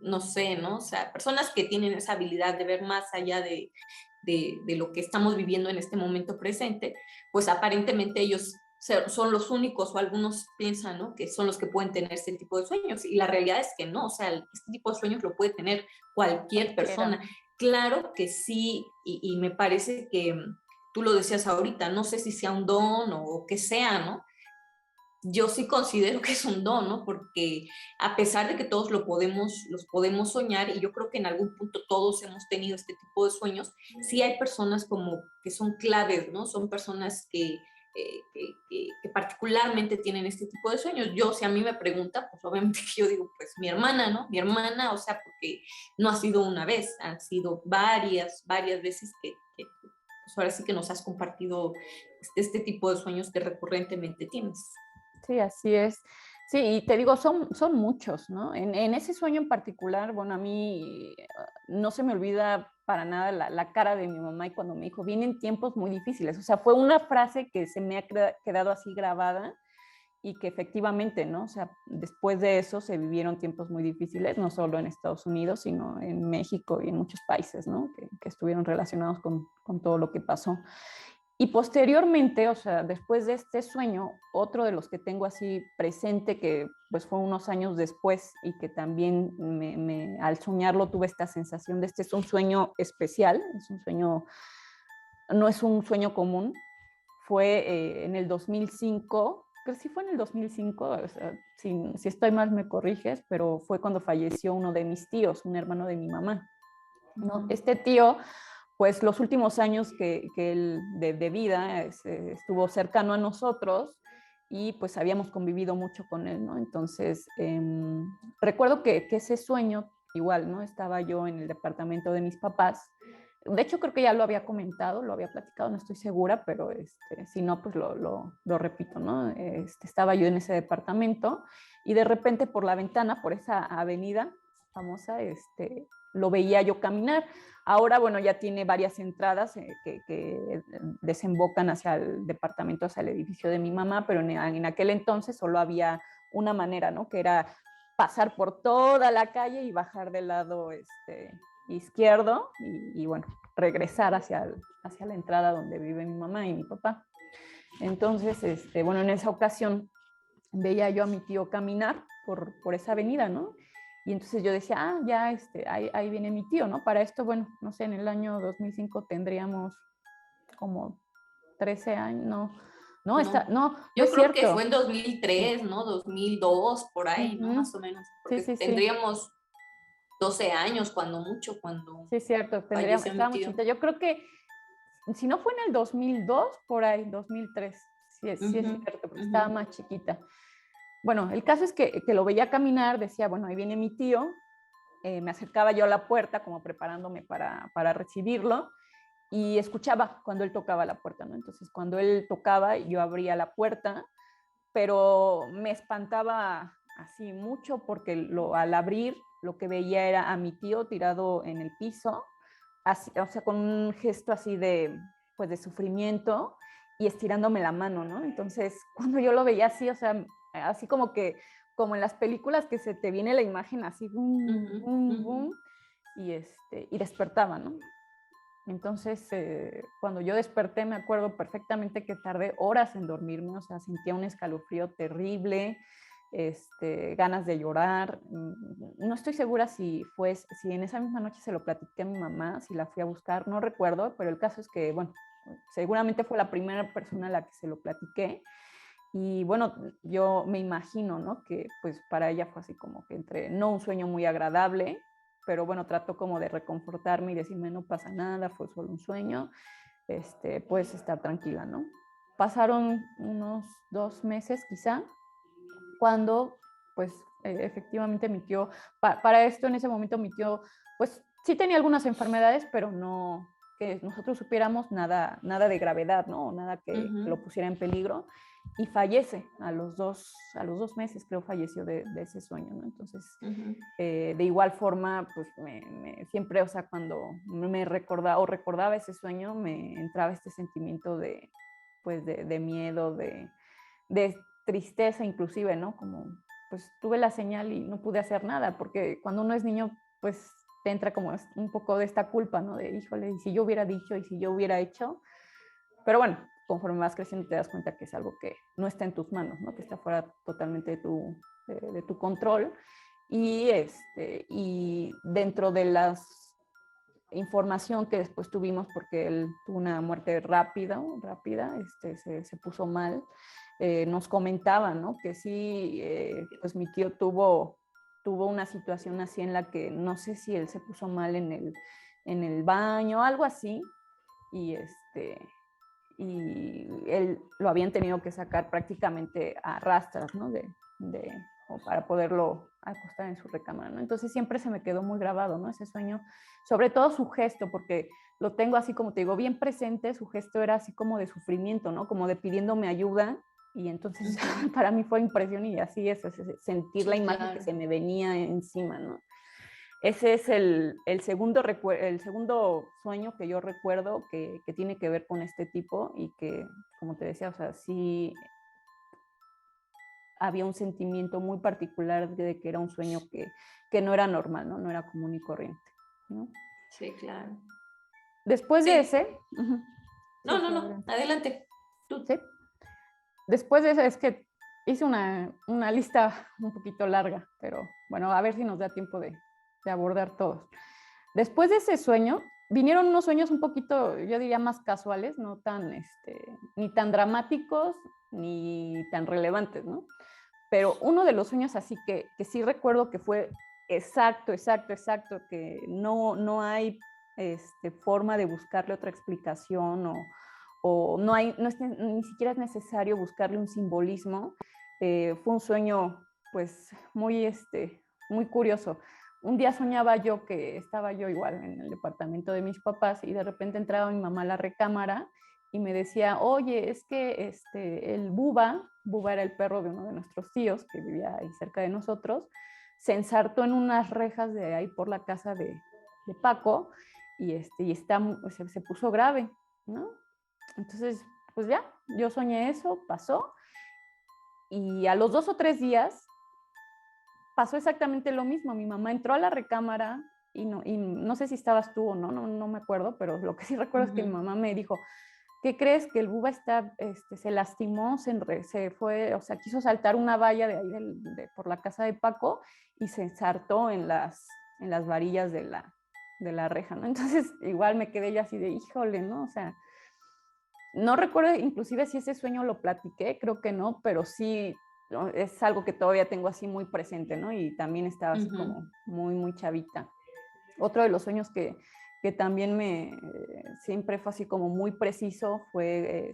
no sé, ¿no? O sea, personas que tienen esa habilidad de ver más allá de lo que estamos viviendo en este momento presente, pues aparentemente ellos son los únicos o algunos piensan, ¿no? Que son los que pueden tener este tipo de sueños y la realidad es que no, o sea, este tipo de sueños lo puede tener cualquier persona. Claro que sí, y me parece que tú lo decías ahorita, no sé si sea un don o que sea, ¿no? Yo sí considero que es un don, ¿no? Porque a pesar de que todos los podemos soñar, y yo creo que en algún punto todos hemos tenido este tipo de sueños, sí hay personas como que son claves, ¿no? Son personas que particularmente tienen este tipo de sueños. Yo, si a mí me preguntan, pues obviamente yo digo, pues mi hermana, ¿no? Mi hermana, o sea, porque no ha sido una vez, han sido varias veces que pues ahora sí que nos has compartido este tipo de sueños que recurrentemente tienes. Sí, así es. Sí, y te digo, son muchos, ¿no? En ese sueño en particular, bueno, a mí no se me olvida para nada la cara de mi mamá y cuando me dijo, vienen tiempos muy difíciles. O sea, fue una frase que se me ha quedado así grabada y que efectivamente, ¿no? O sea, después de eso se vivieron tiempos muy difíciles, no solo en Estados Unidos, sino en México y en muchos países, ¿no? Que estuvieron relacionados con todo lo que pasó. Y posteriormente, o sea, después de este sueño, otro de los que tengo así presente, que pues fue unos años después y que también al soñarlo tuve esta sensación de este es un sueño especial, es un sueño, no es un sueño común, fue en el 2005, creo que sí fue en el 2005, o sea, si estoy mal me corriges, pero fue cuando falleció uno de mis tíos, un hermano de mi mamá, ¿no? Este tío, pues los últimos años que él de vida estuvo cercano a nosotros y pues habíamos convivido mucho con él, ¿no? Entonces, recuerdo que ese sueño, igual, ¿no? Estaba yo en el departamento de mis papás. De hecho, creo que ya lo había comentado, lo había platicado, no estoy segura, pero si no, pues lo repito, ¿no? Estaba yo en ese departamento y de repente por la ventana, por esa avenida famosa, lo veía yo caminar. Ahora, bueno, ya tiene varias entradas que desembocan hacia el departamento, hacia el edificio de mi mamá, pero en aquel entonces solo había una manera, ¿no? Que era pasar por toda la calle y bajar del lado izquierdo y bueno, regresar hacia la entrada donde vive mi mamá y mi papá. Entonces, bueno, en esa ocasión veía yo a mi tío caminar por esa avenida, ¿no? Y entonces yo decía, ya, ahí viene mi tío, ¿no? Para esto, bueno, no sé, en el año 2005 tendríamos como 13 años, no, no, no Yo es creo que cierto. fue en 2003, ¿no? 2002, por ahí, ¿no? Más o menos, porque Sí. tendríamos 12 años cuando mucho, cuando Sí, es cierto, falleció mi estaba muy tío. chiquita. Yo creo que, si no fue en el 2002, por ahí, 2003, sí es cierto, porque estaba más chiquita. Bueno, el caso es que lo veía caminar, decía, bueno, ahí viene mi tío, me acercaba yo a la puerta como preparándome para recibirlo y escuchaba cuando él tocaba la puerta, ¿no? Entonces, cuando él tocaba, yo abría la puerta, pero me espantaba así mucho porque al abrir lo que veía era a mi tío tirado en el piso, así, o sea, con un gesto así pues de sufrimiento y estirándome la mano, ¿no? Entonces, cuando yo lo veía así, o sea, así como en las películas que se te viene la imagen así, boom, boom, boom, y despertaba, ¿no? Entonces, cuando yo desperté, me acuerdo perfectamente que tardé horas en dormirme, o sea, sentía un escalofrío terrible, ganas de llorar. No estoy segura si en esa misma noche se lo platiqué a mi mamá, si la fui a buscar, no recuerdo, pero el caso es que, bueno, seguramente fue la primera persona a la que se lo platiqué. Y bueno, yo me imagino, ¿no? Que pues para ella fue así como que no un sueño muy agradable, pero bueno, trató como de reconfortarme y decirme, no pasa nada, fue solo un sueño, puedes estar tranquila, ¿no? Pasaron unos 2 meses quizá, cuando pues efectivamente mi tío, para esto en ese momento mi tío, pues sí tenía algunas enfermedades, pero no que nosotros supiéramos nada de gravedad, ¿no? Nada que lo pusiera en peligro y fallece a los 2 meses, creo, falleció de ese sueño, ¿no? Entonces, de igual forma, pues siempre, o sea, cuando me recordaba ese sueño, me entraba este sentimiento pues, de miedo, de tristeza inclusive, ¿no? Como, pues tuve la señal y no pude hacer nada, porque cuando uno es niño, pues te entra como un poco de esta culpa, ¿no? De, híjole, y si yo hubiera dicho, y si yo hubiera hecho, pero bueno, conforme vas creciendo te das cuenta que es algo que no está en tus manos, ¿no? Que está fuera totalmente de tu control. Y dentro de las información que después tuvimos, porque él tuvo una muerte rápida, se puso mal, nos comentaban, ¿no? Que sí, pues mi tío tuvo una situación así en la que no sé si él se puso mal en el baño, algo así, y y él lo habían tenido que sacar prácticamente a rastras, ¿no? O para poderlo acostar en su recámara, ¿no? Entonces siempre se me quedó muy grabado, ¿no? Ese sueño, sobre todo su gesto, porque lo tengo así como te digo, bien presente, su gesto era así como de sufrimiento, ¿no? Como de pidiéndome ayuda, y entonces para mí fue impresión y así es sentir la imagen que se me venía encima, ¿no? Ese es el segundo sueño que yo recuerdo que tiene que ver con este tipo y que, como te decía, o sea, sí había un sentimiento muy particular de que era un sueño que no era normal, ¿no? No era común y corriente, ¿no? Sí, claro. Después de ese... No, adelante. ¿Sí? Después de ese, es que hice una lista un poquito larga, pero bueno, a ver si nos da tiempo de abordar todos. Después de ese sueño, vinieron unos sueños un poquito, yo diría, más casuales, no tan, ni tan dramáticos ni tan relevantes, ¿no? Pero uno de los sueños así que sí recuerdo que fue exacto, que no hay forma de buscarle otra explicación o no hay, no es, ni siquiera es necesario buscarle un simbolismo. Fue un sueño pues muy curioso. Un día soñaba yo que estaba yo igual en el departamento de mis papás y de repente entraba mi mamá a la recámara y me decía, oye, es que el Buba era el perro de uno de nuestros tíos que vivía ahí cerca de nosotros, se ensartó en unas rejas de ahí por la casa de Paco y se puso grave, ¿no? Entonces, pues ya, yo soñé eso, pasó y a los 2 o 3 días pasó exactamente lo mismo. Mi mamá entró a la recámara y no sé si estabas tú o no me acuerdo, pero lo que sí recuerdo es que mi mamá me dijo, ¿qué crees? Que el Buba se lastimó, se fue, o sea, quiso saltar una valla de ahí por la casa de Paco y se ensartó en las varillas de la reja, ¿no? Entonces igual me quedé yo así de, híjole, ¿no? O sea, no recuerdo inclusive si ese sueño lo platiqué, creo que no, pero sí, ¿no? Es algo que todavía tengo así muy presente, ¿no? Y también estaba así como muy chavita. Otro de los sueños que también siempre fue así como muy preciso fue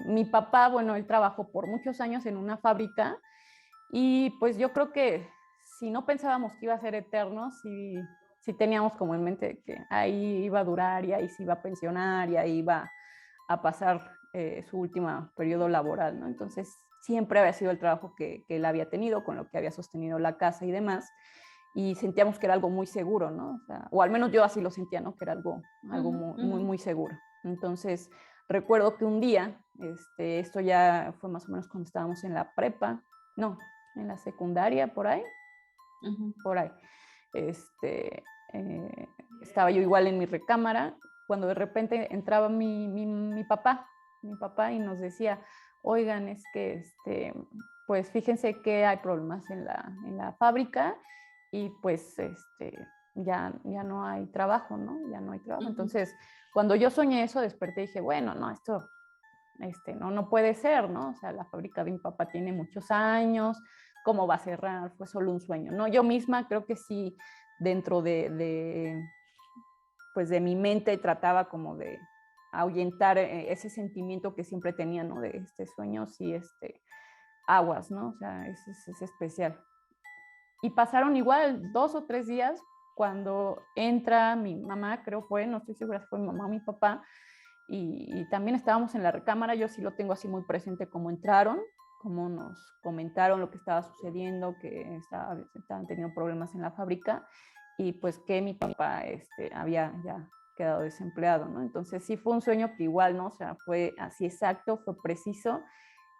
mi papá, bueno, él trabajó por muchos años en una fábrica y pues yo creo que si no pensábamos que iba a ser eterno, sí teníamos como en mente que ahí iba a durar y ahí se iba a pensionar y ahí iba a pasar su último periodo laboral, ¿no? Entonces siempre había sido el trabajo que él había tenido, con lo que había sostenido la casa y demás y sentíamos que era algo muy seguro, ¿no? O al menos yo así lo sentía, ¿no? Que era algo muy seguro. Entonces, recuerdo que un día, esto ya fue más o menos cuando estábamos en la prepa, no, en la secundaria, por ahí. Estaba yo igual en mi recámara, cuando de repente entraba mi papá y nos decía, oigan, es que pues fíjense que hay problemas en la fábrica y pues ya no hay trabajo, ¿no? Ya no hay trabajo. Entonces, cuando yo soñé eso, desperté y dije, bueno, no, esto no puede ser, ¿no? O sea, la fábrica de mi papá tiene muchos años, ¿cómo va a cerrar? Fue solo un sueño, ¿no? Yo misma creo que sí, dentro pues de mi mente trataba como de ahuyentar ese sentimiento que siempre tenía, ¿no? De este sueño, sí, aguas, ¿no? O sea, es especial. Y pasaron igual 2 o 3 días cuando entra mi mamá, creo fue, no estoy segura si fue mi mamá o mi papá, y también estábamos en la recámara, yo sí lo tengo así muy presente cómo entraron, cómo nos comentaron lo que estaba sucediendo, que estaban teniendo problemas en la fábrica y pues que mi papá había ya quedado desempleado, ¿no? Entonces sí fue un sueño que igual, ¿no? O sea, fue así exacto, fue preciso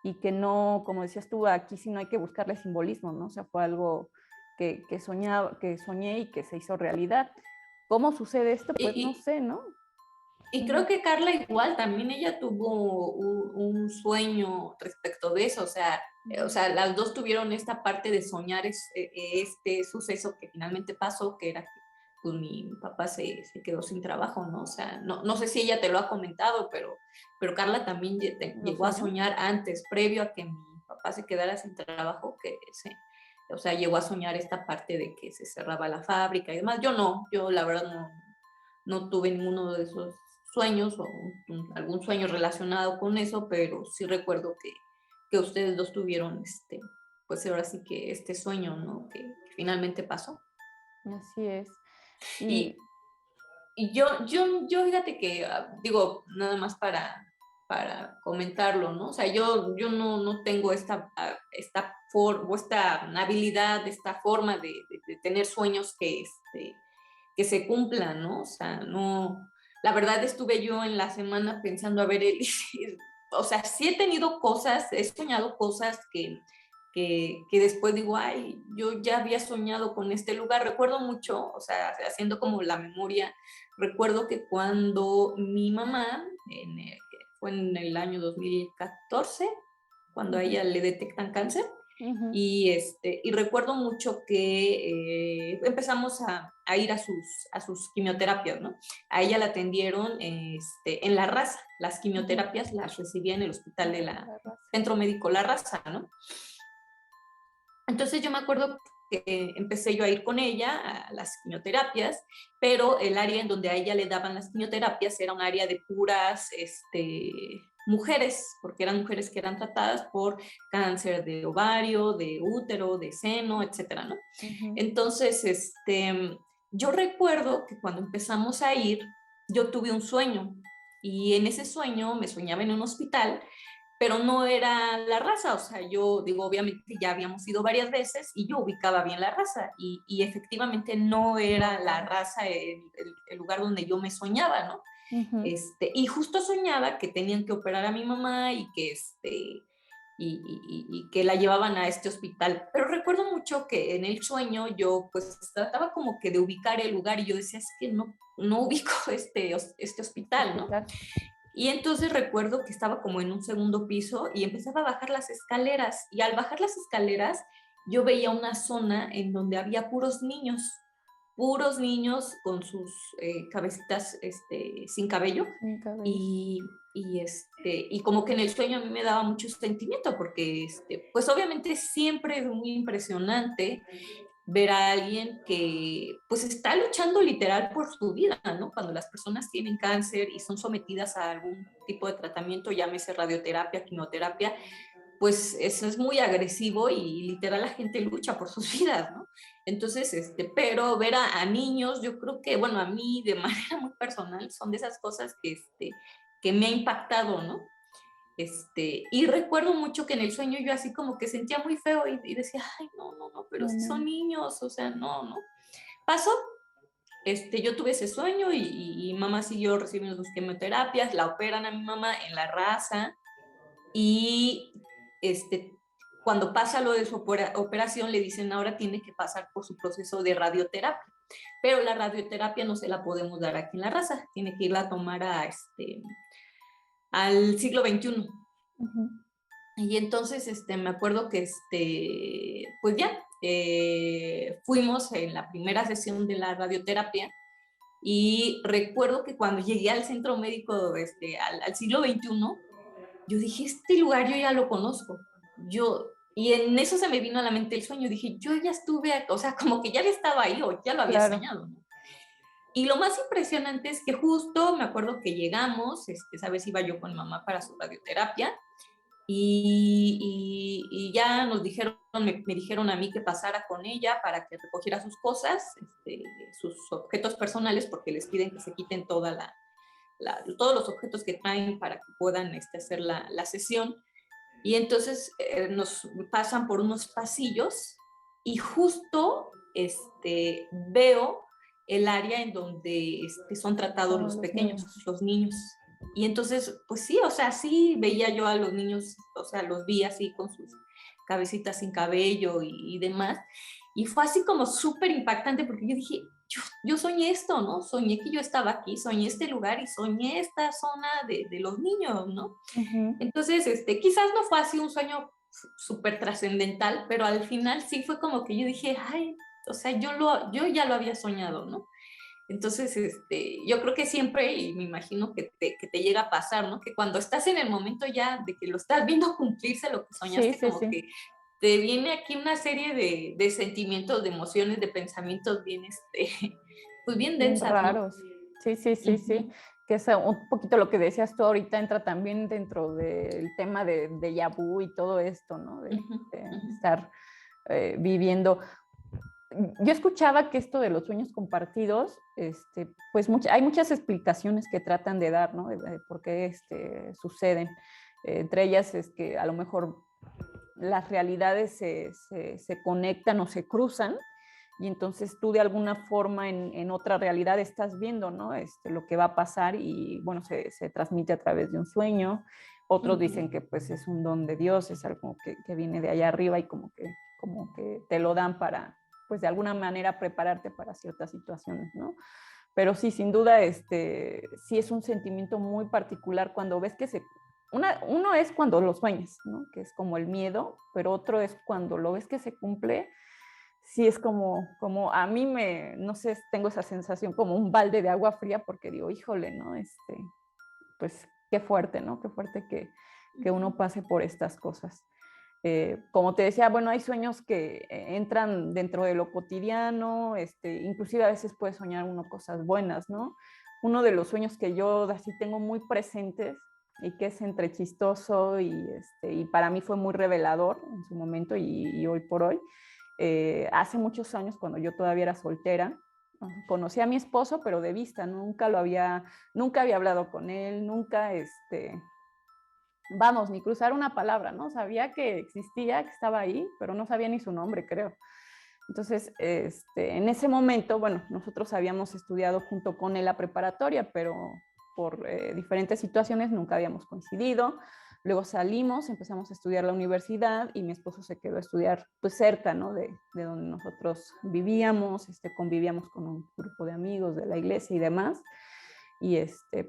y que no, como decías tú, aquí sí no hay que buscarle simbolismo, ¿no? O sea, fue algo que soñé y que se hizo realidad. ¿Cómo sucede esto? Pues no sé, ¿no? Y creo que Carla igual, también ella tuvo un sueño respecto de eso, o sea, las dos tuvieron esta parte de soñar este suceso que finalmente pasó, que era que pues, mi papá se quedó sin trabajo, ¿no? O sea, no sé si ella te lo ha comentado, pero Carla también llegó a soñar antes, previo a que mi papá se quedara sin trabajo, o sea, llegó a soñar esta parte de que se cerraba la fábrica y demás. Yo la verdad no tuve ninguno de esos sueños o algún sueño relacionado con eso, pero sí recuerdo que ustedes dos tuvieron pues ahora sí que este sueño, ¿no? Que finalmente pasó. Así es. Y yo fíjate que, digo, nada más para comentarlo, ¿no? O sea, yo no tengo esta habilidad, esta forma de tener sueños que se cumplan, ¿no? O sea, no, la verdad estuve yo en la semana pensando, a ver, o sea, sí he tenido cosas, he soñado cosas que después digo, ay, yo ya había soñado con este lugar. Recuerdo mucho, o sea, haciendo como la memoria, recuerdo que cuando mi mamá, fue en el año 2014, cuando a ella le detectan cáncer, Y recuerdo mucho que empezamos a ir a sus quimioterapias, ¿no? A ella la atendieron en La Raza. Las quimioterapias las recibía en el hospital de Centro Médico La Raza, ¿no? Entonces yo me acuerdo que empecé yo a ir con ella a las quimioterapias, pero el área en donde a ella le daban las quimioterapias era un área de puras mujeres, porque eran mujeres que eran tratadas por cáncer de ovario, de útero, de seno, etcétera, ¿no? Entonces, yo recuerdo que cuando empezamos a ir, yo tuve un sueño, y en ese sueño me soñaba en un hospital, pero no era La Raza, o sea, yo digo, obviamente ya habíamos ido varias veces y yo ubicaba bien La Raza, y efectivamente no era La Raza el lugar donde yo me soñaba, ¿no? Y justo soñaba que tenían que operar a mi mamá y que y que la llevaban a este hospital. Pero recuerdo mucho que en el sueño yo pues trataba como que de ubicar el lugar, y yo decía, es que no ubico este hospital, ¿no? Y entonces recuerdo que estaba como en un segundo piso y empezaba a bajar las escaleras, y al bajar las escaleras yo veía una zona en donde había puros niños con sus cabecitas sin cabello, y como que en el sueño a mí me daba mucho sentimiento, porque pues obviamente siempre es muy impresionante ver a alguien que pues está luchando literal por su vida, ¿no? Cuando las personas tienen cáncer y son sometidas a algún tipo de tratamiento, llámese radioterapia, quimioterapia, pues eso es muy agresivo, y literal la gente lucha por sus vidas, ¿no? Entonces, pero ver a niños, yo creo que, bueno, a mí de manera muy personal son de esas cosas que me ha impactado, ¿no? Y recuerdo mucho que en el sueño yo así como que sentía muy feo, y decía, ay, no, pero si son niños, o sea, no. Pasó, yo tuve ese sueño, y mamá siguió recibiendo sus quimioterapias, la operan a mi mamá en La Raza, y cuando pasa lo de su operación le dicen, ahora tiene que pasar por su proceso de radioterapia, pero la radioterapia no se la podemos dar aquí en La Raza, tiene que irla a tomar al siglo XXI. Y entonces me acuerdo que pues ya fuimos en la primera sesión de la radioterapia, y recuerdo que cuando llegué al centro médico al siglo XXI, yo dije, este lugar yo ya lo conozco. Y en eso se me vino a la mente el sueño, dije, yo ya estuve, o sea, como que ya había estado ahí, o ya lo había soñado, ¿no? Y lo más impresionante es que justo me acuerdo que llegamos, esa vez iba yo con mamá para su radioterapia, y ya nos dijeron, me dijeron a mí que pasara con ella para que recogiera sus cosas, sus objetos personales, porque les piden que se quiten todos los objetos que traen para que puedan hacer la sesión. Y entonces nos pasan por unos pasillos, y justo veo el área en donde son tratados los pequeños, los niños. Y entonces, pues sí, o sea, sí veía yo a los niños, o sea, los vi así con sus cabecitas sin cabello y demás. Y fue así como súper impactante, porque yo dije, yo soñé esto, ¿no? Soñé que yo estaba aquí, soñé este lugar y soñé esta zona de los niños, ¿no? Entonces, quizás no fue así un sueño súper trascendental, pero al final sí fue como que yo dije, ay, o sea, yo ya lo había soñado, ¿no? Entonces, yo creo que siempre, y me imagino que te llega a pasar, ¿no? Que cuando estás en el momento ya de que lo estás viendo cumplirse lo que soñaste, que te viene aquí una serie de sentimientos, de emociones, de pensamientos bien, pues bien densas, raros. ¿no? Sí. Que es un poquito lo que decías tú ahorita, entra también dentro del tema de déjà vu y todo esto, ¿no? De estar viviendo. Yo escuchaba que esto de los sueños compartidos, pues hay muchas explicaciones que tratan de dar, ¿no? De por qué suceden. Entre ellas es que a lo mejor las realidades se conectan o se cruzan, y entonces tú de alguna forma en otra realidad estás viendo, ¿no? Lo que va a pasar, y bueno, se transmite a través de un sueño. Otros dicen que pues es un don de Dios, es algo que viene de allá arriba, y como que te lo dan para, pues de alguna manera prepararte para ciertas situaciones, ¿no? Pero sí, sin duda, sí es un sentimiento muy particular cuando ves que uno es cuando lo sueñas, ¿no? Que es como el miedo, pero otro es cuando lo ves que se cumple. Sí, es como a mí no sé, tengo esa sensación como un balde de agua fría porque digo, híjole, ¿no? Pues qué fuerte, ¿no? Qué fuerte que uno pase por estas cosas. Como te decía, bueno, hay sueños que entran dentro de lo cotidiano, inclusive a veces puede soñar uno cosas buenas, ¿no? Uno de los sueños que yo así tengo muy presentes y que es entre chistoso y para mí fue muy revelador en su momento y hoy por hoy. Hace muchos años, cuando yo todavía era soltera, conocí a mi esposo, pero de vista, nunca había hablado con él, nunca, vamos, ni cruzar una palabra, ¿no? Sabía que existía, que estaba ahí, pero no sabía ni su nombre, creo. Entonces, en ese momento, bueno, nosotros habíamos estudiado junto con él la preparatoria, pero por diferentes situaciones nunca habíamos coincidido. Luego salimos, empezamos a estudiar la universidad y mi esposo se quedó a estudiar pues cerca, ¿no? De donde nosotros vivíamos, convivíamos con un grupo de amigos de la iglesia y demás.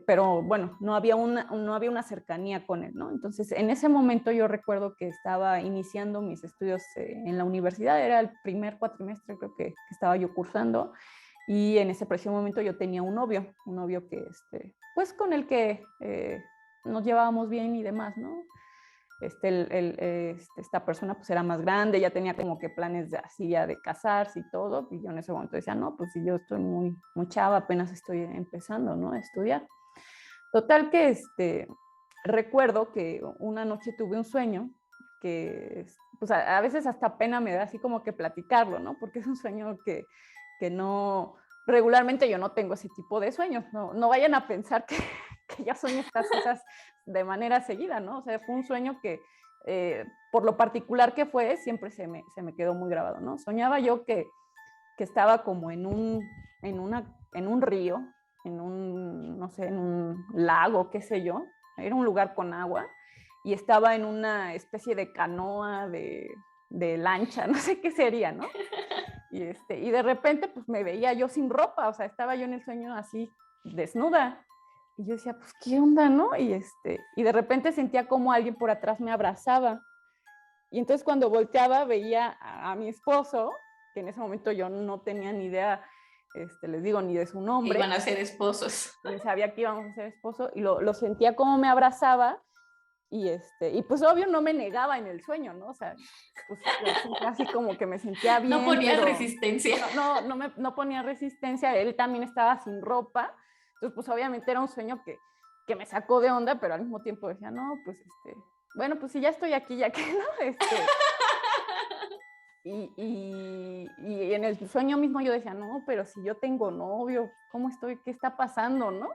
Pero bueno, no había una cercanía con él, ¿no? Entonces, en ese momento yo recuerdo que estaba iniciando mis estudios en la universidad, era el primer cuatrimestre creo que estaba yo cursando, y en ese preciso momento yo tenía un novio que, pues con el que nos llevábamos bien y demás, ¿no? Esta persona pues era más grande, ya tenía como que planes así ya de casarse y todo, y yo en ese momento decía, no, pues si yo estoy muy chava, apenas estoy empezando, ¿no? A estudiar. Total que recuerdo que una noche tuve un sueño que pues a veces hasta pena me da así como que platicarlo, ¿no? Porque es un sueño que no, regularmente yo no tengo ese tipo de sueños, no vayan a pensar que yo sueño estas cosas de manera seguida, ¿no? O sea, fue un sueño que por lo particular que fue, siempre se me quedó muy grabado, ¿no? Soñaba yo que estaba como en un río, no sé, en un lago, qué sé yo, era un lugar con agua, y estaba en una especie de canoa, de lancha, no sé qué sería, ¿no? Y de repente pues me veía yo sin ropa, o sea, estaba yo en el sueño así desnuda. Y yo decía, pues, ¿qué onda, no? Y de repente sentía como alguien por atrás me abrazaba. Y entonces cuando volteaba veía a mi esposo, que en ese momento yo no tenía ni idea, les digo, ni de su nombre. Iban a ser esposos. Ni sabía que íbamos a ser esposo. Y lo sentía como me abrazaba. Y pues obvio no me negaba en el sueño, ¿no? O sea, pues así como que me sentía bien. No ponía pero resistencia. No ponía resistencia, él también estaba sin ropa, entonces pues obviamente era un sueño que me sacó de onda, pero al mismo tiempo decía, no, pues bueno, pues si ya estoy aquí, ya que, ¿no? Y en el sueño mismo yo decía, no, pero si yo tengo novio, ¿cómo estoy? ¿Qué está pasando, no?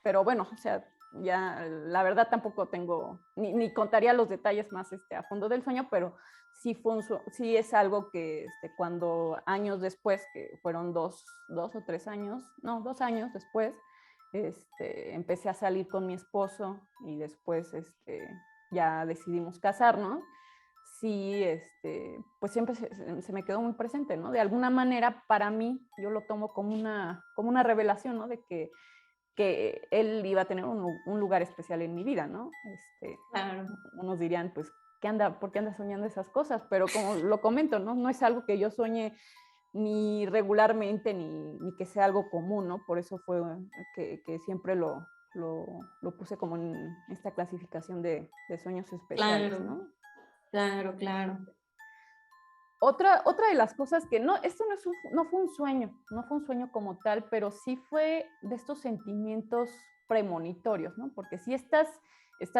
Pero bueno, o sea, ya la verdad tampoco tengo, ni contaría los detalles más a fondo del sueño, pero sí es algo que cuando años después, que fueron 2 o 3 años, no, 2 años después, empecé a salir con mi esposo y después ya decidimos casarnos. Sí, pues siempre se me quedó muy presente, ¿no? De alguna manera, para mí, yo lo tomo como una revelación, ¿no? De que él iba a tener un lugar especial en mi vida, ¿no? Claro. Unos dirían, pues, ¿por qué anda soñando esas cosas? Pero como lo comento, ¿no? No es algo que yo sueñe ni regularmente, ni que sea algo común, ¿no? Por eso fue que siempre lo puse como en esta clasificación de sueños especiales, Claro, ¿no? claro, claro. Otra de las cosas que esto no fue un sueño, no fue un sueño como tal, pero sí fue de estos sentimientos premonitorios, ¿no? Porque si estás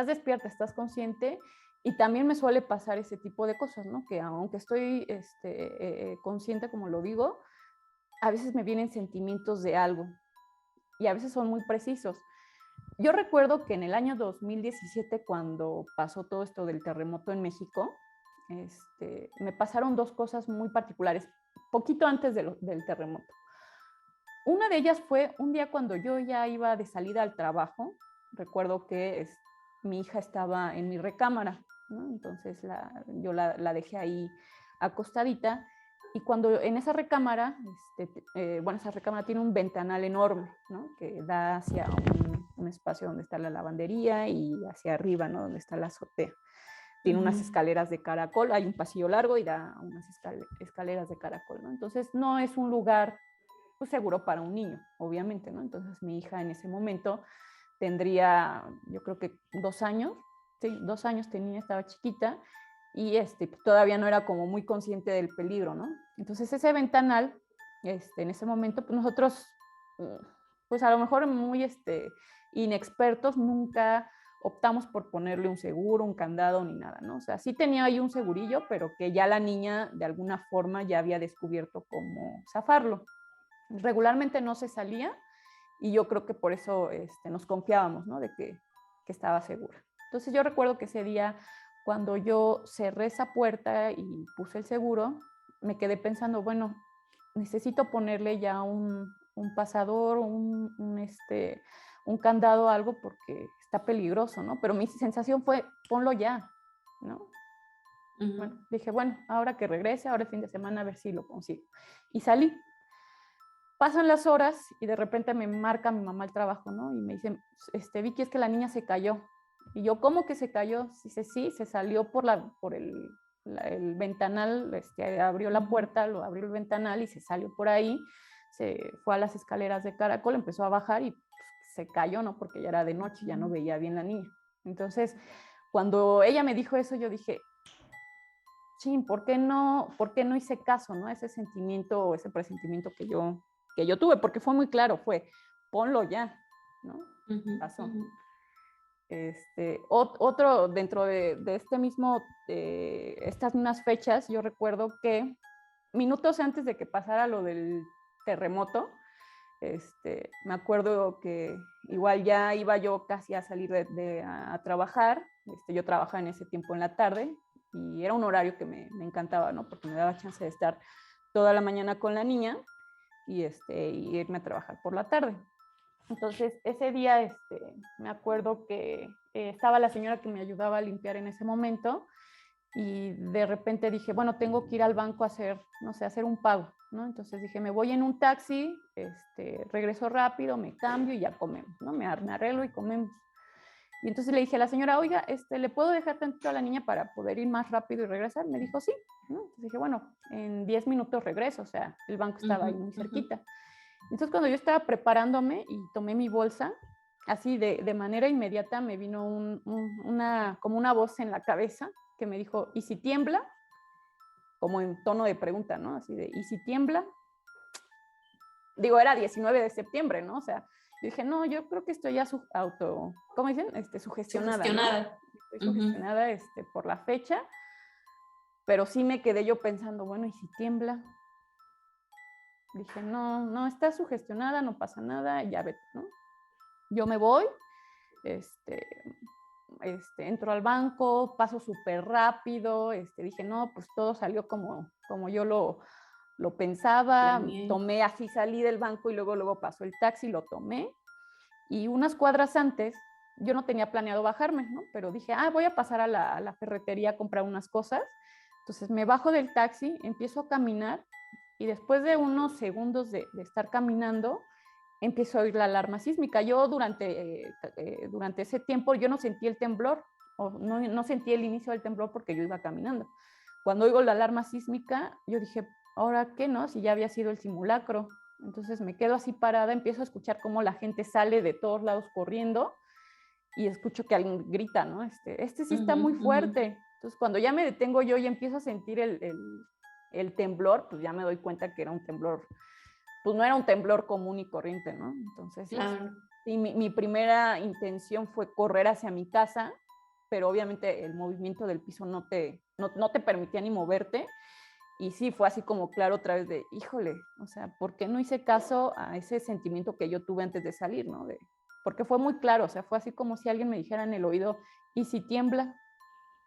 despierta, estás consciente, y también me suele pasar ese tipo de cosas, ¿no? Que aunque estoy consciente, como lo digo, a veces me vienen sentimientos de algo y a veces son muy precisos. Yo recuerdo que en el año 2017, cuando pasó todo esto del terremoto en México, me pasaron dos cosas muy particulares, poquito antes del terremoto. Una de ellas fue un día cuando yo ya iba de salida al trabajo. Recuerdo que mi hija estaba en mi recámara, ¿no? Entonces yo la dejé ahí acostadita Y cuando en esa recámara, esa recámara tiene un ventanal enorme, ¿no? Que da hacia un espacio donde está la lavandería y hacia arriba, ¿no? Donde está la azotea. Tiene unas escaleras de caracol, hay un pasillo largo y da unas escaleras de caracol, ¿no? Entonces no es un lugar pues, seguro para un niño, obviamente, ¿no? Entonces mi hija en ese momento tendría, yo creo que 2 años, sí, 2 años tenía, estaba chiquita, y todavía no era como muy consciente del peligro, ¿no? Entonces ese ventanal, en ese momento, pues nosotros, pues a lo mejor muy inexpertos, nunca optamos por ponerle un seguro, un candado ni nada, ¿no? O sea, sí tenía ahí un segurillo, pero que ya la niña de alguna forma ya había descubierto cómo zafarlo. Regularmente no se salía y yo creo que por eso nos confiábamos, ¿no? De que estaba segura. Entonces yo recuerdo que ese día, cuando yo cerré esa puerta y puse el seguro, me quedé pensando, bueno, necesito ponerle ya un pasador, un candado, algo, porque está peligroso, ¿no? Pero mi sensación fue, ponlo ya, ¿no? Bueno, dije, bueno, ahora que regrese, ahora el fin de semana, a ver si lo consigo. Y salí. Pasan las horas y de repente me marca mi mamá el trabajo, ¿no? Y me dice, Vicky, es que la niña se cayó. Y yo, ¿cómo que se cayó? Dice, sí, se salió por el ventanal, abrió la puerta, lo abrió el ventanal y se salió por ahí, se fue a las escaleras de caracol, empezó a bajar y pues, se cayó, ¿no? Porque ya era de noche, ya no veía bien la niña. Entonces, cuando ella me dijo eso, yo dije, sí, ¿por qué no hice caso, ¿no? Ese sentimiento o ese presentimiento que yo tuve, porque fue muy claro, fue, ponlo ya, ¿no? Pasó. Otro, dentro de estas mismas fechas, yo recuerdo que minutos antes de que pasara lo del terremoto, me acuerdo que igual ya iba yo casi a salir a trabajar, yo trabajaba en ese tiempo en la tarde y era un horario que me encantaba, ¿no? Porque me daba chance de estar toda la mañana con la niña y irme a trabajar por la tarde. Entonces, ese día me acuerdo que estaba la señora que me ayudaba a limpiar en ese momento y de repente dije, bueno, tengo que ir al banco a hacer, no sé, hacer un pago, ¿no? Entonces dije, me voy en un taxi, regreso rápido, me cambio y ya comemos, ¿no? Me arreglo y comemos. Y entonces le dije a la señora, oiga, ¿le puedo dejar tantito a la niña para poder ir más rápido y regresar? Me dijo, sí, ¿no? Entonces dije, bueno, en 10 minutos regreso, o sea, el banco estaba ahí muy cerquita. Entonces cuando yo estaba preparándome y tomé mi bolsa, así de manera inmediata me vino como una voz en la cabeza que me dijo, ¿y si tiembla? Como en tono de pregunta, ¿no? Así de, ¿y si tiembla? Digo, era 19 de septiembre, ¿no? O sea, yo dije, no, yo creo que estoy ya ¿cómo dicen? Sugestionada. Sugestionada. ¿No? Estoy sugestionada por la fecha, pero sí me quedé yo pensando, bueno, ¿y si tiembla? Dije, no, está sugestionada, no pasa nada, ya vete, ¿no? Yo me voy, entro al banco, paso súper rápido, dije, no, pues todo salió como yo lo pensaba, tomé así, salí del banco y luego pasó el taxi, lo tomé, y unas cuadras antes, yo no tenía planeado bajarme, ¿no? Pero dije, voy a pasar a la ferretería a comprar unas cosas, entonces me bajo del taxi, empiezo a caminar, y después de unos segundos de estar caminando, empiezo a oír la alarma sísmica. Yo durante ese tiempo yo no sentí el temblor, o no sentí el inicio del temblor porque yo iba caminando. Cuando oigo la alarma sísmica, yo dije, ¿ahora qué no? Si ya había sido el simulacro. Entonces me quedo así parada, empiezo a escuchar cómo la gente sale de todos lados corriendo y escucho que alguien grita, ¿no? Este sí está muy fuerte. Entonces cuando ya me detengo yo y empiezo a sentir el temblor, pues ya me doy cuenta que era un temblor, pues no era un temblor común y corriente, ¿no? Entonces, claro. mi primera intención fue correr hacia mi casa, pero obviamente el movimiento del piso no te permitía ni moverte. Y sí, fue así como claro otra vez de, híjole, o sea, ¿por qué no hice caso a ese sentimiento que yo tuve antes de salir, ¿no? Porque fue muy claro, o sea, fue así como si alguien me dijera en el oído, ¿y si tiembla?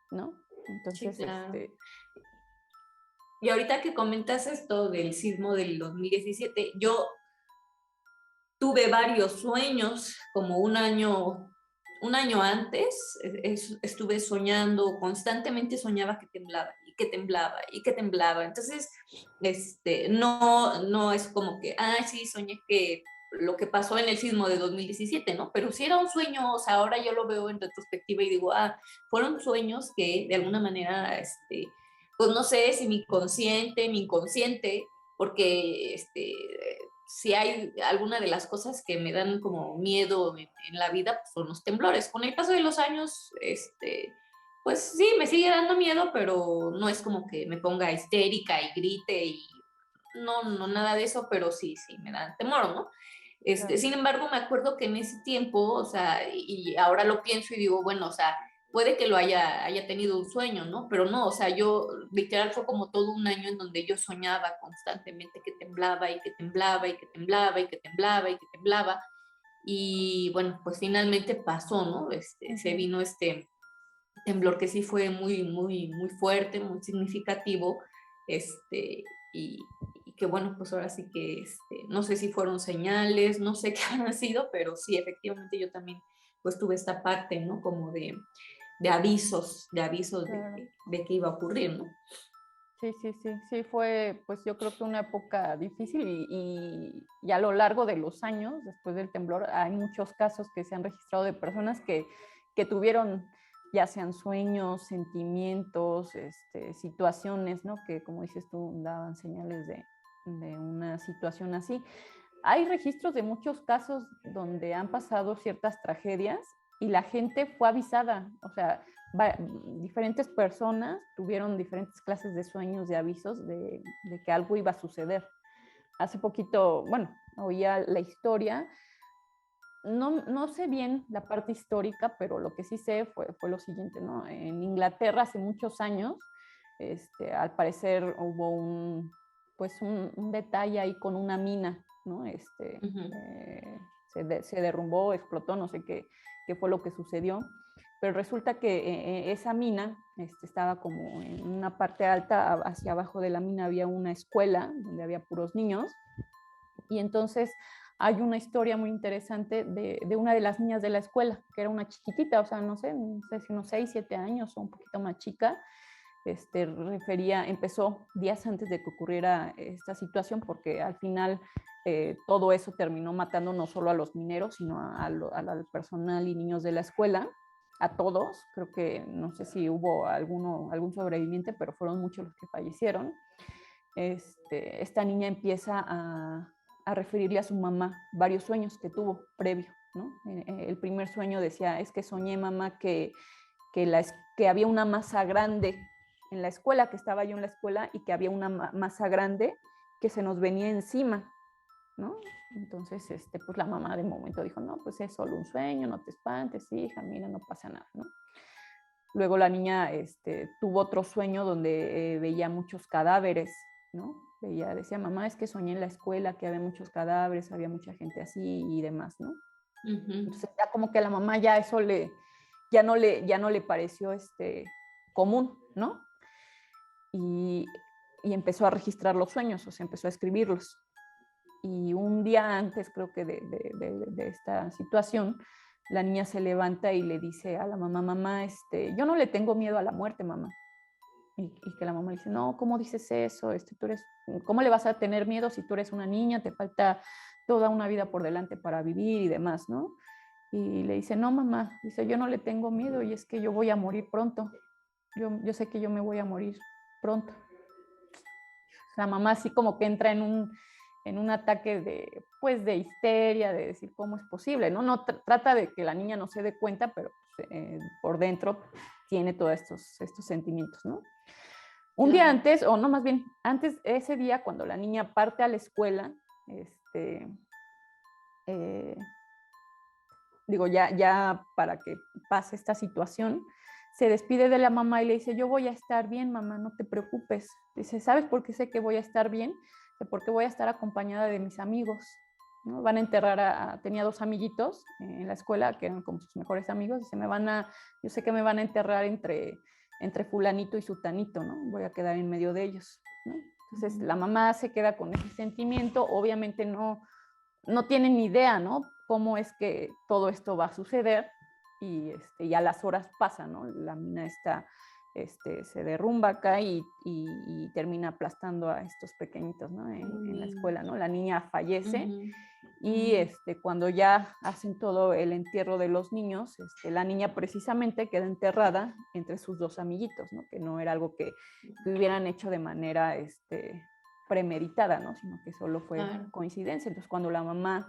¿No? Entonces, sí, claro. Y ahorita que comentas esto del sismo del 2017, yo tuve varios sueños, como un año un año antes estuve soñando, constantemente soñaba que temblaba y que temblaba y que temblaba. Entonces, no es como que, sí, soñé que lo que pasó en el sismo de 2017, ¿no? Pero sí era un sueño, o sea, ahora yo lo veo en retrospectiva y digo, fueron sueños que de alguna manera, pues no sé si mi consciente, mi inconsciente, porque si hay alguna de las cosas que me dan como miedo en la vida, pues son los temblores. Con el paso de los años, pues sí, me sigue dando miedo, pero no es como que me ponga histérica y grite y no, nada de eso, pero sí, me da temor, ¿no? Claro. Sin embargo, me acuerdo que en ese tiempo, o sea, y ahora lo pienso y digo, bueno, o sea, puede que lo haya tenido un sueño, ¿no? Pero no, o sea, yo literal fue como todo un año en donde yo soñaba constantemente que temblaba y que temblaba y que temblaba y que temblaba y que temblaba. Y bueno, pues finalmente pasó, ¿no? Se vino este temblor que sí fue muy, muy, muy fuerte, muy significativo, y, y que bueno, pues ahora sí que, no sé si fueron señales, no sé qué han sido, pero sí, efectivamente yo también pues tuve esta parte, ¿no? Como de avisos Claro. de que iba a ocurrir, ¿no? Sí, fue pues yo creo que una época difícil y a lo largo de los años, después del temblor, hay muchos casos que se han registrado de personas que tuvieron ya sean sueños, sentimientos, situaciones, ¿no? Que como dices tú, daban señales de una situación así. Hay registros de muchos casos donde han pasado ciertas tragedias y la gente fue avisada, o sea, diferentes personas tuvieron diferentes clases de sueños, de avisos de que algo iba a suceder. Hace poquito, bueno, oía la historia, no sé bien la parte histórica, pero lo que sí sé fue lo siguiente, ¿no? En Inglaterra hace muchos años, al parecer hubo pues un detalle ahí con una mina, ¿no? Uh-huh. Se derrumbó, explotó, no sé qué fue lo que sucedió, pero resulta que esa mina estaba como en una parte alta, hacia abajo de la mina había una escuela donde había puros niños, y entonces hay una historia muy interesante de una de las niñas de la escuela, que era una chiquitita, o sea, no sé si unos 6, 7 años o un poquito más chica. Empezó días antes de que ocurriera esta situación, porque al final todo eso terminó matando no solo a los mineros, sino al personal y niños de la escuela, a todos. Creo que no sé si hubo algún sobreviviente, pero fueron muchos los que fallecieron. Esta niña empieza a referirle a su mamá varios sueños que tuvo previo, ¿no? El primer sueño decía, es que soñé, mamá, que había una masa grande en la escuela, que estaba yo en la escuela y que había una masa grande que se nos venía encima, ¿no? Entonces, pues la mamá de momento dijo, no, pues es solo un sueño, no te espantes, hija, mira, no pasa nada, ¿no? Luego la niña tuvo otro sueño donde veía muchos cadáveres, ¿no? Decía, mamá, es que soñé en la escuela que había muchos cadáveres, había mucha gente así y demás, ¿no? Uh-huh. Entonces ya como que a la mamá ya eso ya no le pareció común, ¿no? Y, y empezó a registrar los sueños, o sea, empezó a escribirlos. Y un día antes, creo que de esta situación, la niña se levanta y le dice a la mamá, mamá, yo no le tengo miedo a la muerte, mamá. Y que la mamá le dice, no, ¿cómo dices eso? ¿Cómo le vas a tener miedo si tú eres una niña? Te falta toda una vida por delante para vivir y demás, ¿no? Y le dice, no, mamá, dice, yo no le tengo miedo y es que yo voy a morir pronto. Yo sé que yo me voy a morir pronto. La mamá así como que entra en un ataque pues, de histeria, de decir cómo es posible, ¿no? No trata de que la niña no se dé cuenta, pero pues, por dentro tiene todos estos sentimientos, ¿no? Un día antes, o no, más bien, antes, ese día, cuando la niña parte a la escuela, eh, digo, ya para que pase esta situación, se despide de la mamá y le dice, yo voy a estar bien, mamá, no te preocupes. Dice, ¿sabes por qué sé que voy a estar bien? Porque voy a estar acompañada de mis amigos, ¿no? Van a enterrar tenía 2 amiguitos en la escuela que eran como sus mejores amigos. Dice, yo sé que me van a enterrar entre fulanito y sutanito, ¿no? Voy a quedar en medio de ellos, ¿no? Entonces la mamá se queda con ese sentimiento, obviamente no tiene ni idea, ¿no? Cómo es que todo esto va a suceder. y a las horas pasa, ¿no? La mina está, se derrumba acá y termina aplastando a estos pequeñitos, ¿no? En la escuela, ¿no? La niña fallece. Y cuando ya hacen todo el entierro de los niños, la niña precisamente queda enterrada entre sus dos amiguitos, ¿no? Que no era algo que hubieran hecho de manera premeditada, ¿no? Sino que solo fue coincidencia. Entonces, cuando la mamá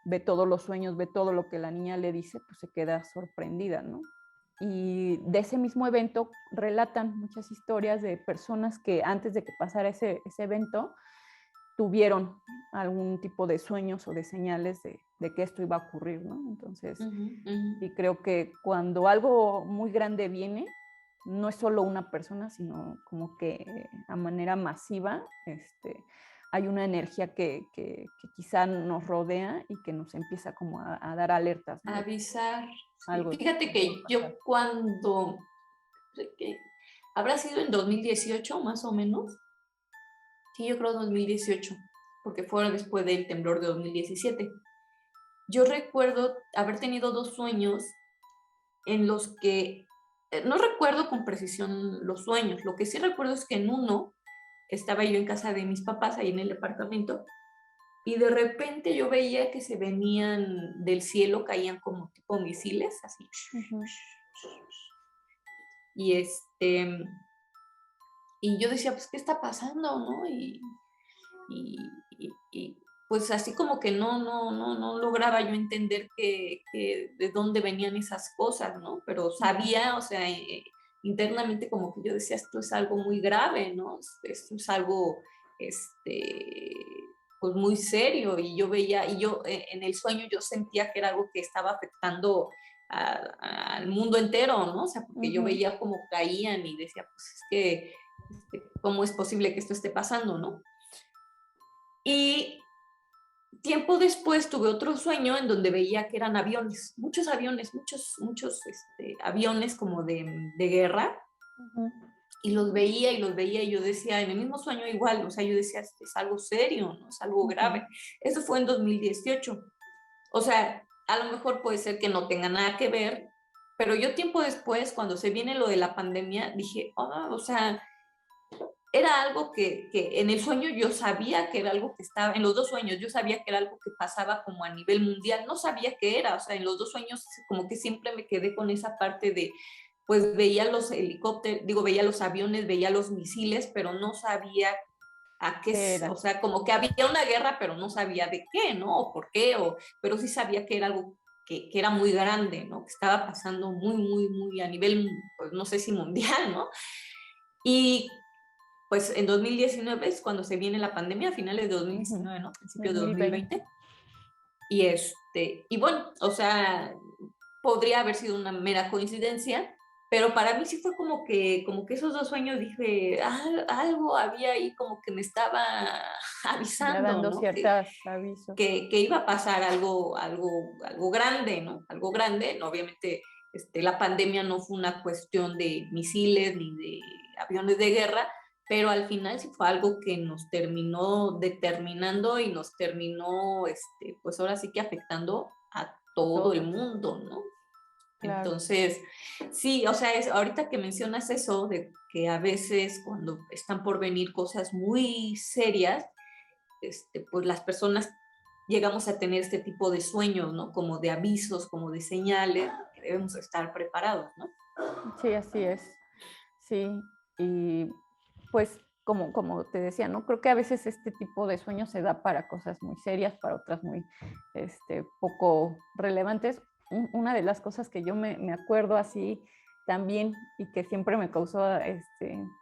ve todos los sueños, ve todo lo que la niña le dice, pues se queda sorprendida, ¿no? Y de ese mismo evento relatan muchas historias de personas que antes de que pasara ese evento, tuvieron algún tipo de sueños o de señales de que esto iba a ocurrir, ¿no? Entonces, y creo que cuando algo muy grande viene, no es solo una persona, sino como que a manera masiva, hay una energía que quizá nos rodea y que nos empieza como a dar alertas, ¿no? Avisar. Algo Fíjate que yo cuando, habrá sido en 2018 más o menos, sí, yo creo 2018, porque fue después del temblor de 2017. Yo recuerdo haber tenido 2 sueños en los que, no recuerdo con precisión los sueños, lo que sí recuerdo es que en uno estaba yo en casa de mis papás, ahí en el departamento, y de repente yo veía que se venían del cielo, caían como tipo misiles, así. Y y yo decía, pues, ¿qué está pasando, no? Y pues así como que no lograba yo entender de dónde venían esas cosas, ¿no? Pero sabía, o sea, internamente como que yo decía, esto es algo muy grave, ¿no? Esto es algo, pues muy serio, y yo veía, y yo en el sueño yo sentía que era algo que estaba afectando al mundo entero, ¿no? O sea, porque yo veía cómo caían y decía, pues es que, ¿cómo es posible que esto esté pasando, no? Y tiempo después tuve otro sueño en donde veía que eran aviones, muchos aviones, muchos aviones como de guerra, y los veía y yo decía, en el mismo sueño igual, o sea, yo decía, es algo serio, ¿no? Es algo grave. Eso fue en 2018. O sea, a lo mejor puede ser que no tenga nada que ver, pero yo tiempo después, cuando se viene lo de la pandemia, dije, o sea, era algo que en el sueño yo sabía que era algo que estaba, en los 2 sueños yo sabía que era algo que pasaba como a nivel mundial, no sabía qué era, o sea, en los 2 sueños como que siempre me quedé con esa parte de, pues veía los helicópteros, digo, veía los aviones, veía los misiles, pero no sabía a qué era. O sea, como que había una guerra, pero no sabía de qué, ¿no? O por qué, pero sí sabía que era algo que era muy grande, ¿no? Que estaba pasando muy a nivel, pues no sé si mundial, ¿no? Y pues en 2019 es cuando se viene la pandemia, a finales de 2019, ¿no? Principios de 2020. Y bueno, o sea, podría haber sido una mera coincidencia, pero para mí sí fue como que esos 2 sueños dije, algo había ahí como que me estaba avisando, dando, ¿no? Ciertos avisos. Que iba a pasar algo grande, ¿no? Algo grande, ¿no? Obviamente la pandemia no fue una cuestión de misiles ni de aviones de guerra, pero al final sí fue algo que nos terminó determinando y nos terminó, pues ahora sí que afectando a todo el mundo, ¿no? Claro. Entonces, sí, o sea, ahorita que mencionas eso, de que a veces cuando están por venir cosas muy serias, pues las personas llegamos a tener este tipo de sueños, ¿no? Como de avisos, como de señales, que debemos estar preparados, ¿no? Sí, así es. Sí, y pues como te decía, ¿no? Creo que a veces este tipo de sueños se da para cosas muy serias, para otras muy poco relevantes. Una de las cosas que yo me acuerdo así también y que siempre me causó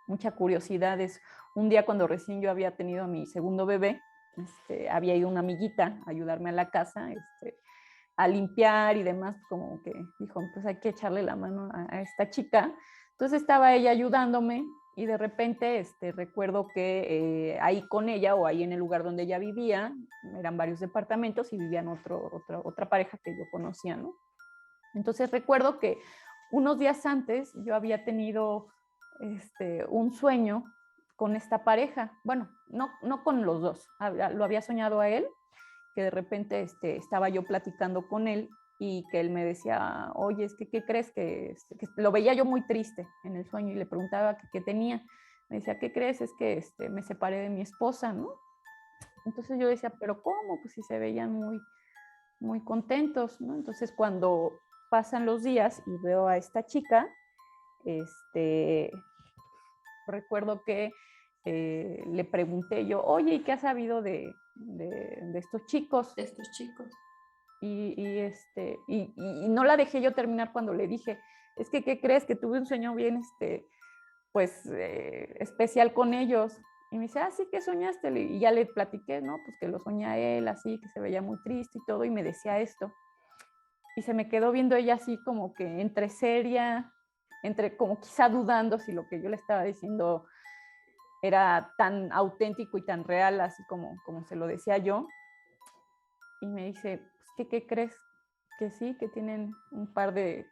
mucha curiosidad es un día cuando recién yo había tenido a mi segundo bebé, había ido una amiguita a ayudarme a la casa, a limpiar y demás, como que dijo, pues hay que echarle la mano a esta chica. Entonces estaba ella ayudándome y de repente recuerdo que ahí con ella o ahí en el lugar donde ella vivía, eran varios departamentos y vivían otra pareja que yo conocía, ¿no? Entonces recuerdo que unos días antes yo había tenido un sueño con esta pareja. Bueno, no con los dos, lo había soñado a él, que de repente estaba yo platicando con él y que él me decía, oye, es que, ¿qué crees? Que lo veía yo muy triste en el sueño y le preguntaba qué tenía. Me decía, ¿qué crees? Es que me separé de mi esposa, ¿no? Entonces yo decía, ¿pero cómo? Pues sí se veían muy contentos, ¿no? Entonces cuando pasan los días y veo a esta chica, recuerdo que le pregunté yo, oye, ¿y qué has sabido de estos chicos? De estos chicos. Y no la dejé yo terminar cuando le dije, es que, ¿qué crees? Que tuve un sueño bien, pues, especial con ellos. Y me dice, sí, ¿qué soñaste? Y ya le platiqué, ¿no? Pues que lo soñé él, así, que se veía muy triste y todo, y me decía esto. Y se me quedó viendo ella así como que entre seria, entre como quizá dudando si lo que yo le estaba diciendo era tan auténtico y tan real, así como se lo decía yo. Y me dice, pues, ¿qué crees? Que sí, que tienen un par de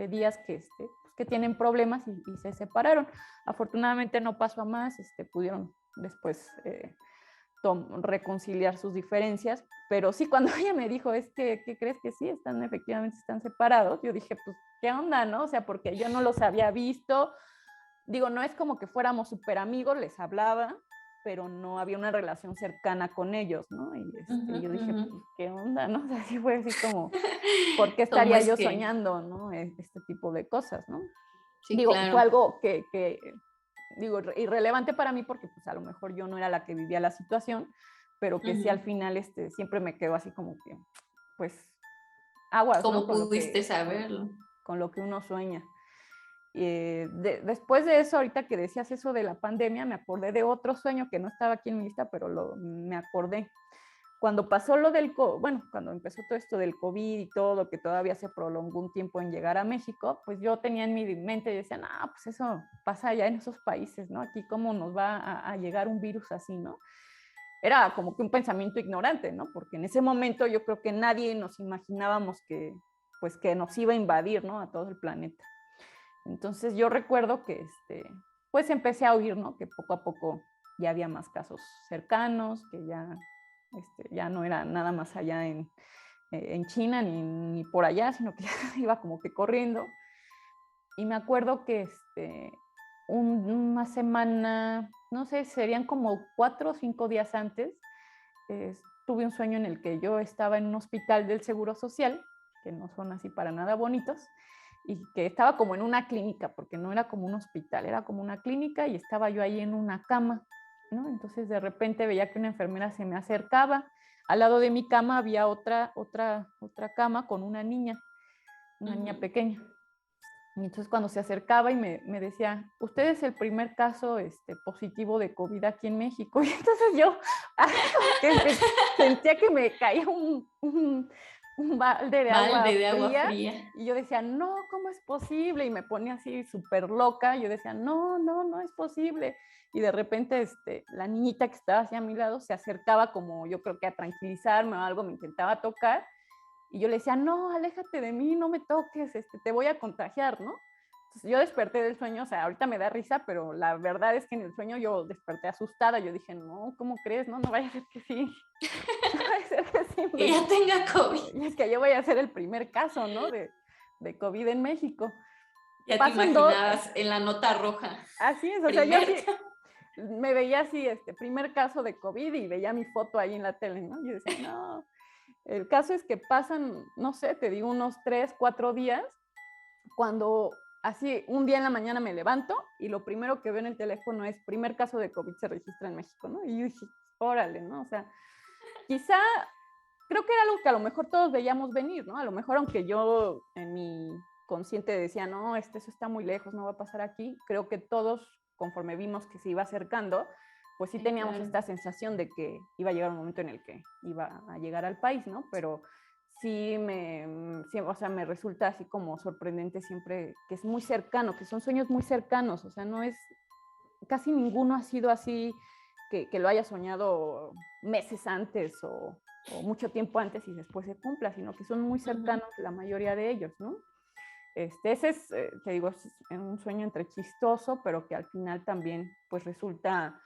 días pues, que tienen problemas y se separaron. Afortunadamente no pasó a más, pudieron después reconciliar sus diferencias, pero sí, cuando ella me dijo, ¿qué crees? Que sí, efectivamente están separados, yo dije, pues, ¿qué onda, no? O sea, porque yo no los había visto, digo, no es como que fuéramos súper amigos, les hablaba, pero no había una relación cercana con ellos, ¿no? Y yo dije, pues, ¿qué onda, no? O sea, sí fue así como, ¿por qué estaría yo soñando, no? Este tipo de cosas, ¿no? Sí, digo, claro. fue algo que digo, irrelevante para mí porque pues a lo mejor yo no era la que vivía la situación, pero que sí al final siempre me quedó así como que, pues, aguas, ¿Cómo ¿no? pudiste saberlo? Con lo que uno sueña. Después de eso, ahorita que decías eso de la pandemia, me acordé de otro sueño que no estaba aquí en mi lista, pero me acordé. Cuando pasó cuando empezó todo esto del COVID y todo, que todavía se prolongó un tiempo en llegar a México, pues yo tenía en mi mente y decía, no, pues eso pasa allá en esos países, ¿no? Aquí cómo nos va a llegar un virus así, ¿no? Era como que un pensamiento ignorante, ¿no? Porque en ese momento yo creo que nadie nos imaginábamos pues que nos iba a invadir, ¿no? A todo el planeta. Entonces yo recuerdo que pues empecé a oír, ¿no? Que poco a poco ya había más casos cercanos, que ya no era nada más allá en China ni por allá, sino que ya iba como que corriendo. Y me acuerdo que una semana, no sé, serían como 4 o 5 días antes, tuve un sueño en el que yo estaba en un hospital del Seguro Social, que no son así para nada bonitos, y que estaba como en una clínica, porque no era como un hospital, era como una clínica y estaba yo ahí en una cama, ¿no? Entonces de repente veía que una enfermera se me acercaba, al lado de mi cama había otra cama con una niña pequeña. Y entonces cuando se acercaba y me decía, usted es el primer caso positivo de COVID aquí en México. Y entonces yo sentía que me caía un balde de agua fría. Y yo decía, no, ¿cómo es posible? Y me ponía así súper loca. Y yo decía, no es posible. Y de repente la niñita que estaba así a mi lado se acercaba como yo creo que a tranquilizarme o algo, me intentaba tocar. Y yo le decía, no, aléjate de mí, no me toques, te voy a contagiar, ¿no? Entonces yo desperté del sueño, o sea, ahorita me da risa, pero la verdad es que en el sueño yo desperté asustada. Yo dije, no, ¿cómo crees? No vaya a ser que sí. No vaya a ser que sí. Que ya tenga COVID. Y es que yo voy a ser el primer caso, ¿no? De COVID en México. Ya te imaginabas en la nota roja. Así es, o sea, yo sí me veía así, primer caso de COVID y veía mi foto ahí en la tele, ¿no? Yo decía, no. El caso es que pasan, no sé, te digo, unos 3, 4 días, cuando así un día en la mañana me levanto y lo primero que veo en el teléfono es primer caso de COVID se registra en México, ¿no? Y yo dije, órale, ¿no? O sea, quizá, creo que era algo que a lo mejor todos veíamos venir, ¿no? A lo mejor aunque yo en mi consciente decía, no, eso está muy lejos, no va a pasar aquí, creo que todos, conforme vimos que se iba acercando, pues sí teníamos esta sensación de que iba a llegar un momento en el que iba a llegar al país, ¿no? Pero sí, o sea, me resulta así como sorprendente siempre que es muy cercano, que son sueños muy cercanos, o sea, no es, casi ninguno ha sido así que lo haya soñado meses antes o mucho tiempo antes y después se cumpla, sino que son muy cercanos la mayoría de ellos, ¿no? Ese es, te digo, es un sueño entre chistoso, pero que al final también pues resulta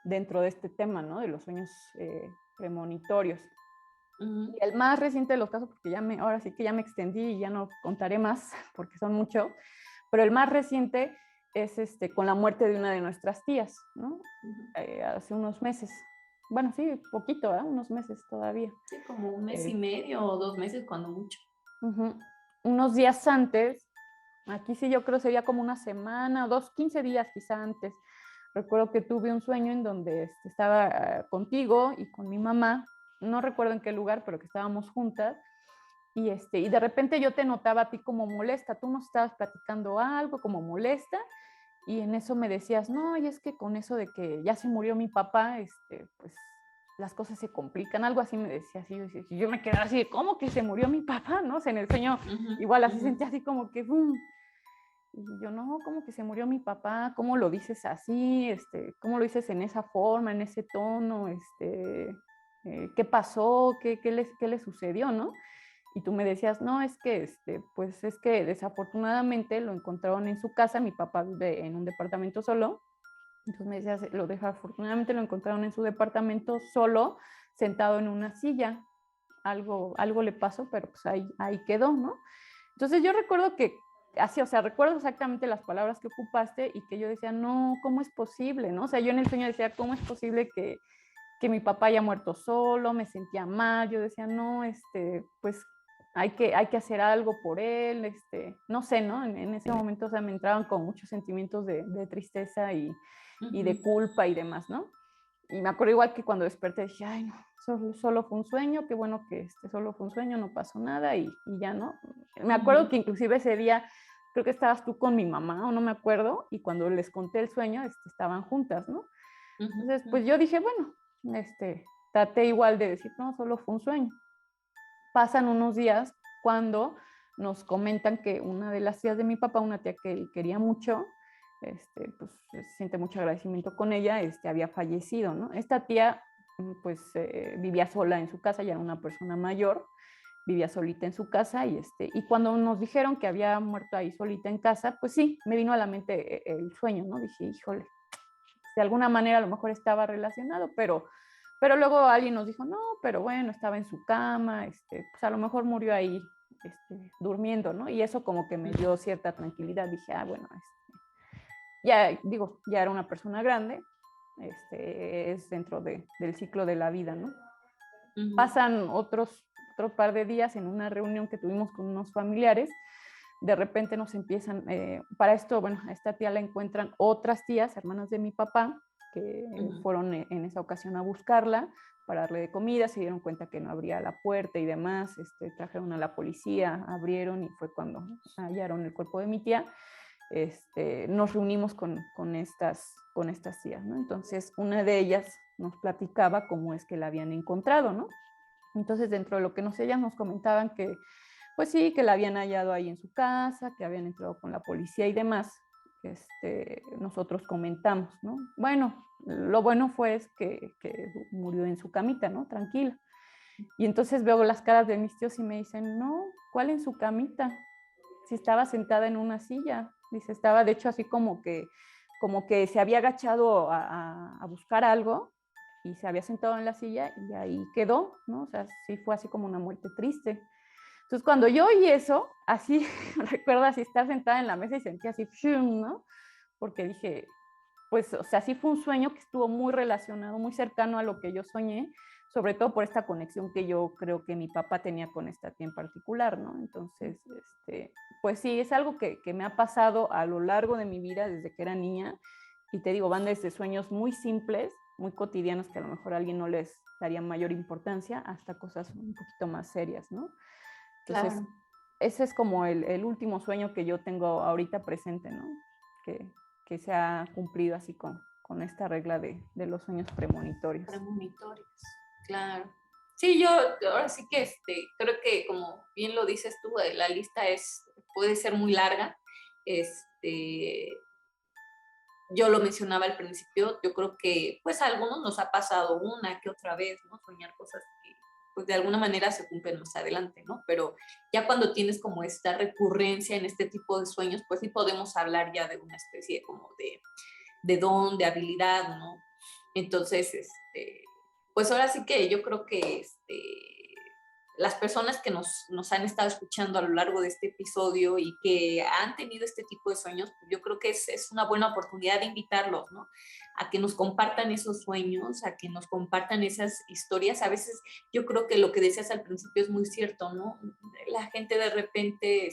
dentro de este tema, ¿no? De los sueños premonitorios. Y el más reciente de los casos, porque ahora sí que ya me extendí y ya no contaré más, porque son mucho, pero el más reciente es con la muerte de una de nuestras tías, ¿no? Hace unos meses. Bueno, sí, poquito, unos meses todavía. Sí, como un mes y medio o 2 meses cuando mucho. Unos días antes, aquí sí yo creo sería como una semana, 15 días quizá antes. Recuerdo que tuve un sueño en donde estaba contigo y con mi mamá, no recuerdo en qué lugar, pero que estábamos juntas, y de repente yo te notaba a ti como molesta, tú nos estabas platicando algo como molesta, y en eso me decías, no, y es que con eso de que ya se murió mi papá, pues las cosas se complican, algo así me decías, y yo me quedaba así de, ¿cómo que se murió mi papá? ¿No? O sea, en el sueño igual así sentía así como que, ¡bum! Y yo, no, ¿cómo que se murió mi papá? ¿Cómo lo dices así? ¿Cómo lo dices en esa forma, en ese tono? ¿Qué pasó? ¿Qué le sucedió, no? Y tú me decías, no, es que, pues es que desafortunadamente lo encontraron en su casa, mi papá vive en un departamento solo, entonces me decías, desafortunadamente lo encontraron en su departamento solo, sentado en una silla, algo le pasó, pero pues ahí quedó, ¿no? Entonces yo recuerdo que así, o sea, recuerdo exactamente las palabras que ocupaste y que yo decía, no, ¿cómo es posible? ¿No? O sea, yo en el sueño decía, ¿cómo es posible que mi papá haya muerto solo? Me sentía mal, yo decía, no, pues hay que hacer algo por él, no sé, ¿no? En ese momento, o sea, me entraban con muchos sentimientos de tristeza y de culpa y demás, ¿no? Y me acuerdo igual que cuando desperté dije, ay, no, solo fue un sueño, qué bueno que solo fue un sueño, no pasó nada y ya, ¿no? Me acuerdo que inclusive ese día, creo que estabas tú con mi mamá o no me acuerdo, y cuando les conté el sueño, estaban juntas, ¿no? Entonces, pues yo dije, bueno, traté igual de decir, no, solo fue un sueño. Pasan unos días cuando nos comentan que una de las tías de mi papá, una tía que él quería mucho, pues se siente mucho agradecimiento con ella, había fallecido, ¿no? Esta tía, pues vivía sola en su casa, ya era una persona mayor, vivía solita en su casa y cuando nos dijeron que había muerto ahí solita en casa, pues sí, me vino a la mente el sueño, ¿no? Dije, híjole, de alguna manera a lo mejor estaba relacionado, pero luego alguien nos dijo, no, pero bueno, estaba en su cama, pues a lo mejor murió ahí durmiendo, ¿no? Y eso como que me dio cierta tranquilidad. Dije, bueno, ya digo, ya era una persona grande, es dentro del ciclo de la vida, ¿no? Pasan otro par de días en una reunión que tuvimos con unos familiares, de repente nos empiezan, para esto, bueno, a esta tía la encuentran otras tías, hermanas de mi papá, que fueron en esa ocasión a buscarla para darle de comida, se dieron cuenta que no abría la puerta y demás, trajeron a la policía, abrieron y fue cuando hallaron el cuerpo de mi tía. Nos reunimos con estas tías, ¿no? Entonces, una de ellas nos platicaba cómo es que la habían encontrado, ¿no? Entonces, dentro de lo que ellas nos comentaban que, pues sí, que la habían hallado ahí en su casa, que habían entrado con la policía y demás, nosotros comentamos, ¿no? Bueno, lo bueno fue que murió en su camita, ¿no? Tranquila. Y entonces veo las caras de mis tíos y me dicen, no, ¿cuál en su camita? Si estaba sentada en una silla. Dice, estaba de hecho así como que se había agachado a buscar algo y se había sentado en la silla y ahí quedó, ¿no? O sea, sí fue así como una muerte triste. Entonces, cuando yo oí eso, así, recuerdo así estar sentada en la mesa y sentí así, ¿no? Porque dije, pues, o sea, sí fue un sueño que estuvo muy relacionado, muy cercano a lo que yo soñé, sobre todo por esta conexión que yo creo que mi papá tenía con esta tía en particular, ¿no? Entonces, pues sí, es algo que me ha pasado a lo largo de mi vida desde que era niña, y te digo, van desde sueños muy simples, muy cotidianos, que a lo mejor a alguien no les daría mayor importancia, hasta cosas un poquito más serias, ¿no? Entonces, claro, ese es como el último sueño que yo tengo ahorita presente, ¿no? Que se ha cumplido así con esta regla de los sueños premonitorios. Premonitorios, claro. Sí, yo ahora sí que creo que como bien lo dices tú, la lista puede ser muy larga. Yo lo mencionaba al principio, yo creo que pues a algunos nos ha pasado una que otra vez, ¿no? Soñar cosas que pues de alguna manera se cumplen más adelante, ¿no? Pero ya cuando tienes como esta recurrencia en este tipo de sueños, pues sí podemos hablar ya de una especie como de don, de habilidad, ¿no? Entonces, pues ahora sí que yo creo que las personas que nos han estado escuchando a lo largo de este episodio y que han tenido este tipo de sueños, pues yo creo que es una buena oportunidad de invitarlos, ¿no? A que nos compartan esos sueños, a que nos compartan esas historias. A veces yo creo que lo que decías al principio es muy cierto, ¿no? La gente de repente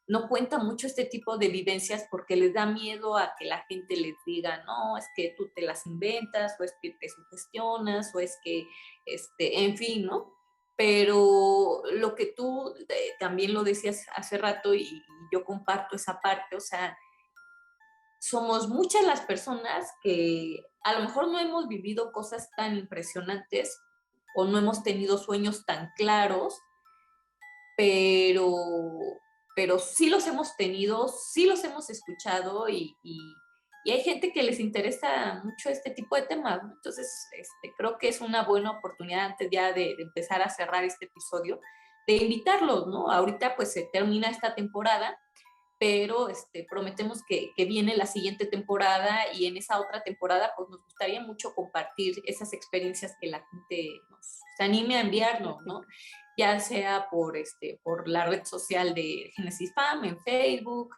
no cuenta mucho este tipo de vivencias porque les da miedo a que la gente les diga, no, es que tú te las inventas, o es que te sugestionas, o es que, en fin, ¿no? Pero lo que tú también lo decías hace rato y yo comparto esa parte, o sea, somos muchas las personas que a lo mejor no hemos vivido cosas tan impresionantes o no hemos tenido sueños tan claros, pero, pero sí los hemos tenido, sí los hemos escuchado y hay gente que les interesa mucho este tipo de temas, ¿no? Entonces, creo que es una buena oportunidad antes ya de empezar a cerrar este episodio, de invitarlos, ¿no? Ahorita pues se termina esta temporada, pero prometemos que viene la siguiente temporada y en esa otra temporada pues nos gustaría mucho compartir esas experiencias que la gente se anime a enviarnos, ¿no? Ya sea por la red social de Genesis Fam, en Facebook,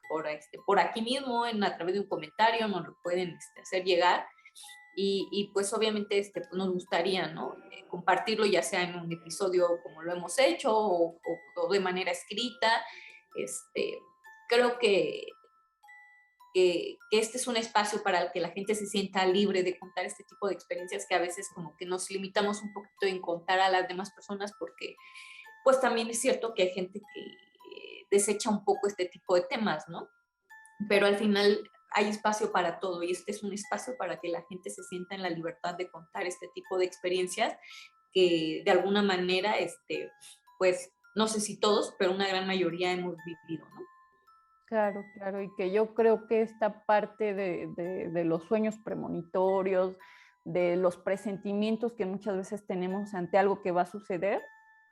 por aquí mismo, a través de un comentario, nos lo pueden hacer llegar. Y pues obviamente pues nos gustaría, ¿no? Compartirlo ya sea en un episodio como lo hemos hecho o de manera escrita. Creo que este es un espacio para el que la gente se sienta libre de contar este tipo de experiencias que a veces como que nos limitamos un poquito en contar a las demás personas porque pues también es cierto que hay gente que desecha un poco este tipo de temas, ¿no? Pero al final hay espacio para todo y este es un espacio para que la gente se sienta en la libertad de contar este tipo de experiencias que de alguna manera, pues no sé si todos, pero una gran mayoría hemos vivido, ¿no? Claro, claro, y que yo creo que esta parte de los sueños premonitorios, de los presentimientos que muchas veces tenemos ante algo que va a suceder,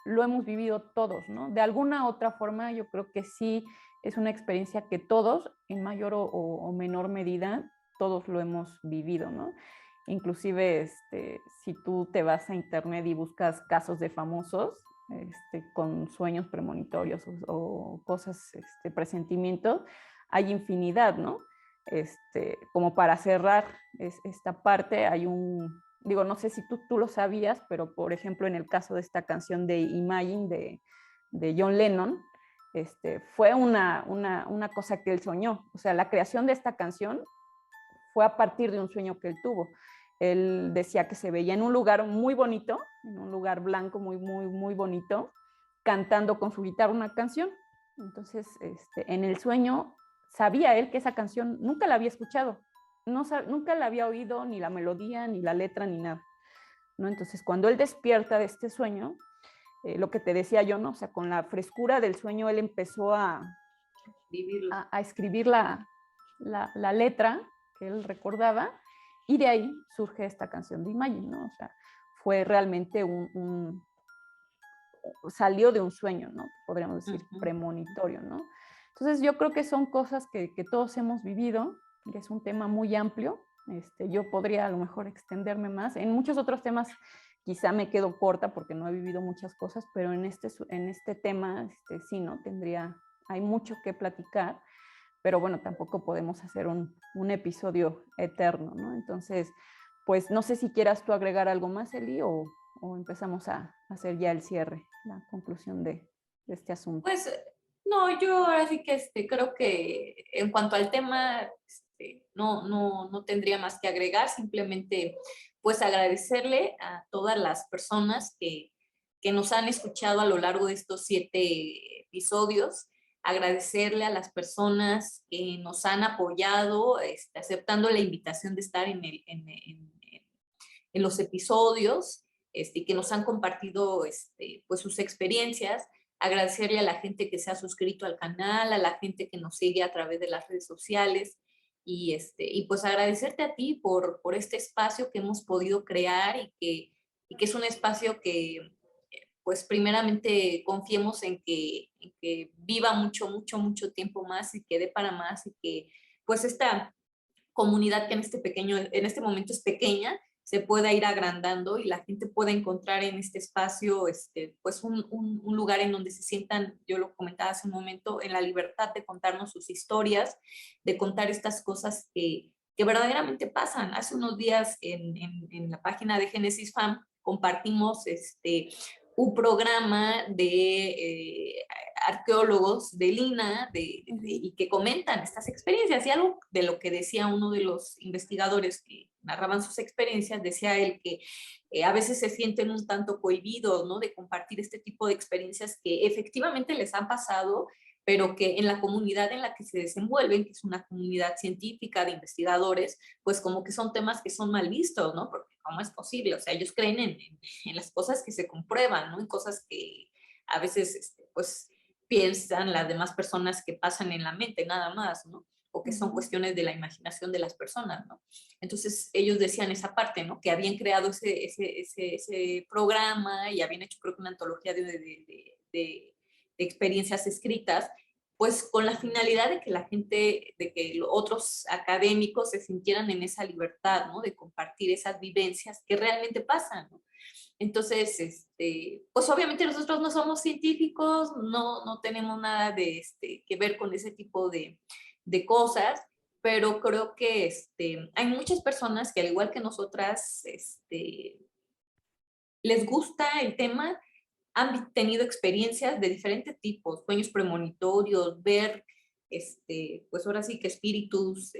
lo hemos vivido todos, ¿no? De alguna otra forma, yo creo que sí es una experiencia que todos, en mayor o menor medida, todos lo hemos vivido, ¿no? Inclusive, si tú te vas a internet y buscas casos de famosos, con sueños premonitorios o cosas, presentimientos, hay infinidad, ¿no? Como para cerrar esta parte, hay digo, no sé si tú lo sabías, pero por ejemplo, en el caso de esta canción de Imagine de John Lennon, fue una cosa que él soñó. O sea, la creación de esta canción fue a partir de un sueño que él tuvo. Él decía que se veía en un lugar muy bonito, en un lugar blanco muy, muy, muy bonito, cantando con su guitarra una canción. Entonces, en el sueño sabía él que esa canción nunca la había escuchado, nunca la había oído, ni la melodía, ni la letra, ni nada, ¿no? Entonces, cuando él despierta de este sueño, lo que te decía yo, ¿no? O sea, con la frescura del sueño, él empezó a escribir la letra que él recordaba, y de ahí surge esta canción de Imagine, ¿no? O sea, fue realmente salió de un sueño, ¿no? Podríamos decir, premonitorio, ¿no? Entonces yo creo que son cosas que todos hemos vivido, que es un tema muy amplio. Yo podría a lo mejor extenderme más. En muchos otros temas quizá me quedo corta porque no he vivido muchas cosas, pero en este tema sí, ¿no? Hay mucho que platicar, pero bueno, tampoco podemos hacer un episodio eterno, ¿no? Entonces, pues no sé si quieras tú agregar algo más, Eli, o empezamos a hacer ya el cierre, la conclusión de este asunto. Pues no, yo ahora sí que creo que en cuanto al tema, no tendría más que agregar, simplemente pues agradecerle a todas las personas que nos han escuchado a lo largo de estos 7 episodios, agradecerle a las personas que nos han apoyado, aceptando la invitación de estar en los episodios, que nos han compartido pues sus experiencias, agradecerle a la gente que se ha suscrito al canal, a la gente que nos sigue a través de las redes sociales y pues agradecerte a ti por este espacio que hemos podido crear y que es un espacio que pues primeramente confiemos en que viva mucho, mucho, mucho tiempo más y que dé para más y que pues esta comunidad que en este momento es pequeña, se pueda ir agrandando y la gente pueda encontrar en este espacio pues un lugar en donde se sientan, yo lo comentaba hace un momento, en la libertad de contarnos sus historias, de contar estas cosas que verdaderamente pasan. Hace unos días en la página de Génesis Fam compartimos un programa de arqueólogos de Lina y que comentan estas experiencias. Y algo de lo que decía uno de los investigadores que narraban sus experiencias, decía él que a veces se sienten un tanto cohibidos, ¿no?, de compartir este tipo de experiencias que efectivamente les han pasado, pero que en la comunidad en la que se desenvuelven, que es una comunidad científica de investigadores, pues como que son temas que son mal vistos, ¿no? Porque ¿cómo es posible? O sea, ellos creen en las cosas que se comprueban, ¿no? En cosas que a veces, pues, piensan las demás personas que pasan en la mente, nada más, ¿no? O que son cuestiones de la imaginación de las personas, ¿no? Entonces, ellos decían esa parte, ¿no? Que habían creado ese programa y habían hecho, creo que una antología de experiencias escritas, pues con la finalidad de que la gente, de que otros académicos se sintieran en esa libertad, ¿no?, de compartir esas vivencias que realmente pasan, ¿no? Entonces, pues obviamente nosotros no somos científicos, no tenemos nada que ver con ese tipo de cosas, pero creo que hay muchas personas que al igual que nosotras, les gusta el tema, han tenido experiencias de diferentes tipos, sueños premonitorios, ver, pues ahora sí que espíritus,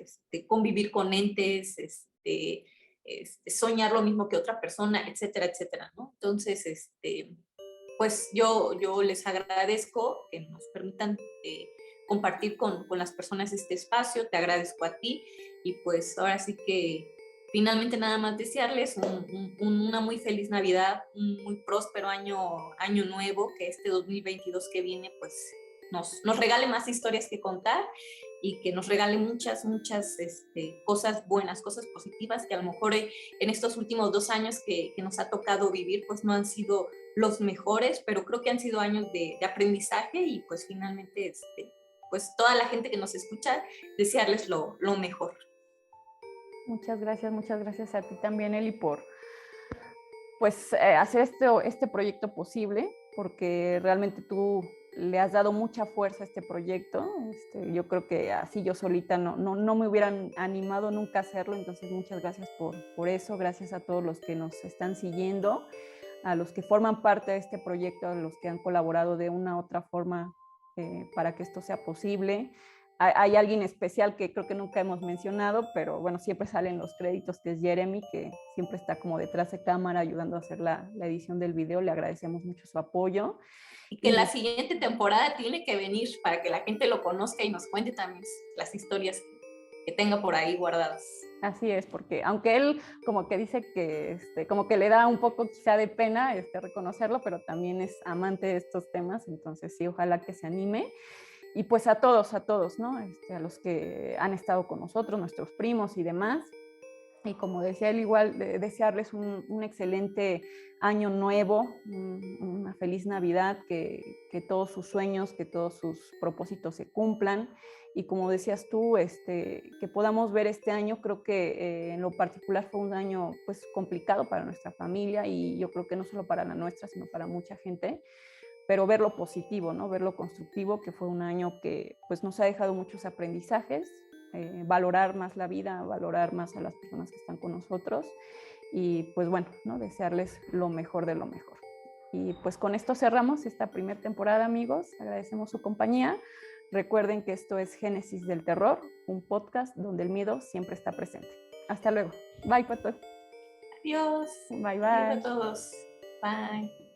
convivir con entes, soñar lo mismo que otra persona, etcétera, etcétera, ¿no? Entonces, pues yo les agradezco que nos permitan compartir con las personas este espacio, te agradezco a ti y pues ahora sí que finalmente nada más desearles una muy feliz Navidad, un muy próspero año nuevo, que este 2022 que viene pues nos regale más historias que contar y que nos regale muchas cosas buenas, cosas positivas que a lo mejor en estos últimos 2 años que nos ha tocado vivir pues no han sido los mejores, pero creo que han sido años de aprendizaje y pues finalmente pues toda la gente que nos escucha, desearles lo mejor. Muchas gracias a ti también, Eli, por pues hacer este proyecto posible, porque realmente tú le has dado mucha fuerza a este proyecto. Yo creo que así yo solita no me hubieran animado nunca a hacerlo, entonces muchas gracias por eso, gracias a todos los que nos están siguiendo, a los que forman parte de este proyecto, a los que han colaborado de una u otra forma para que esto sea posible. Hay alguien especial que creo que nunca hemos mencionado, pero bueno, siempre salen los créditos, que es Jeremy, que siempre está como detrás de cámara ayudando a hacer la edición del video. Le agradecemos mucho su apoyo. Y que la siguiente temporada tiene que venir para que la gente lo conozca y nos cuente también las historias que tenga por ahí guardadas. Así es, porque aunque él como que dice que como que le da un poco quizá de pena reconocerlo, pero también es amante de estos temas, entonces sí, ojalá que se anime. Y pues a todos, ¿no? A los que han estado con nosotros, nuestros primos y demás. Y como decía él, igual desearles un excelente año nuevo, una feliz Navidad, que todos sus sueños, que todos sus propósitos se cumplan. Y como decías tú, que podamos ver este año, creo que en lo particular fue un año pues complicado para nuestra familia y yo creo que no solo para la nuestra, sino para mucha gente. Pero ver lo positivo, ¿no? Ver lo constructivo, que fue un año que pues, nos ha dejado muchos aprendizajes, valorar más la vida, valorar más a las personas que están con nosotros y pues bueno, ¿no? Desearles lo mejor de lo mejor. Y pues con esto cerramos esta primera temporada, amigos. Agradecemos su compañía. Recuerden que esto es Génesis del Terror, un podcast donde el miedo siempre está presente. Hasta luego. Bye, Pato. Adiós. Bye, bye. Adiós a todos. Bye.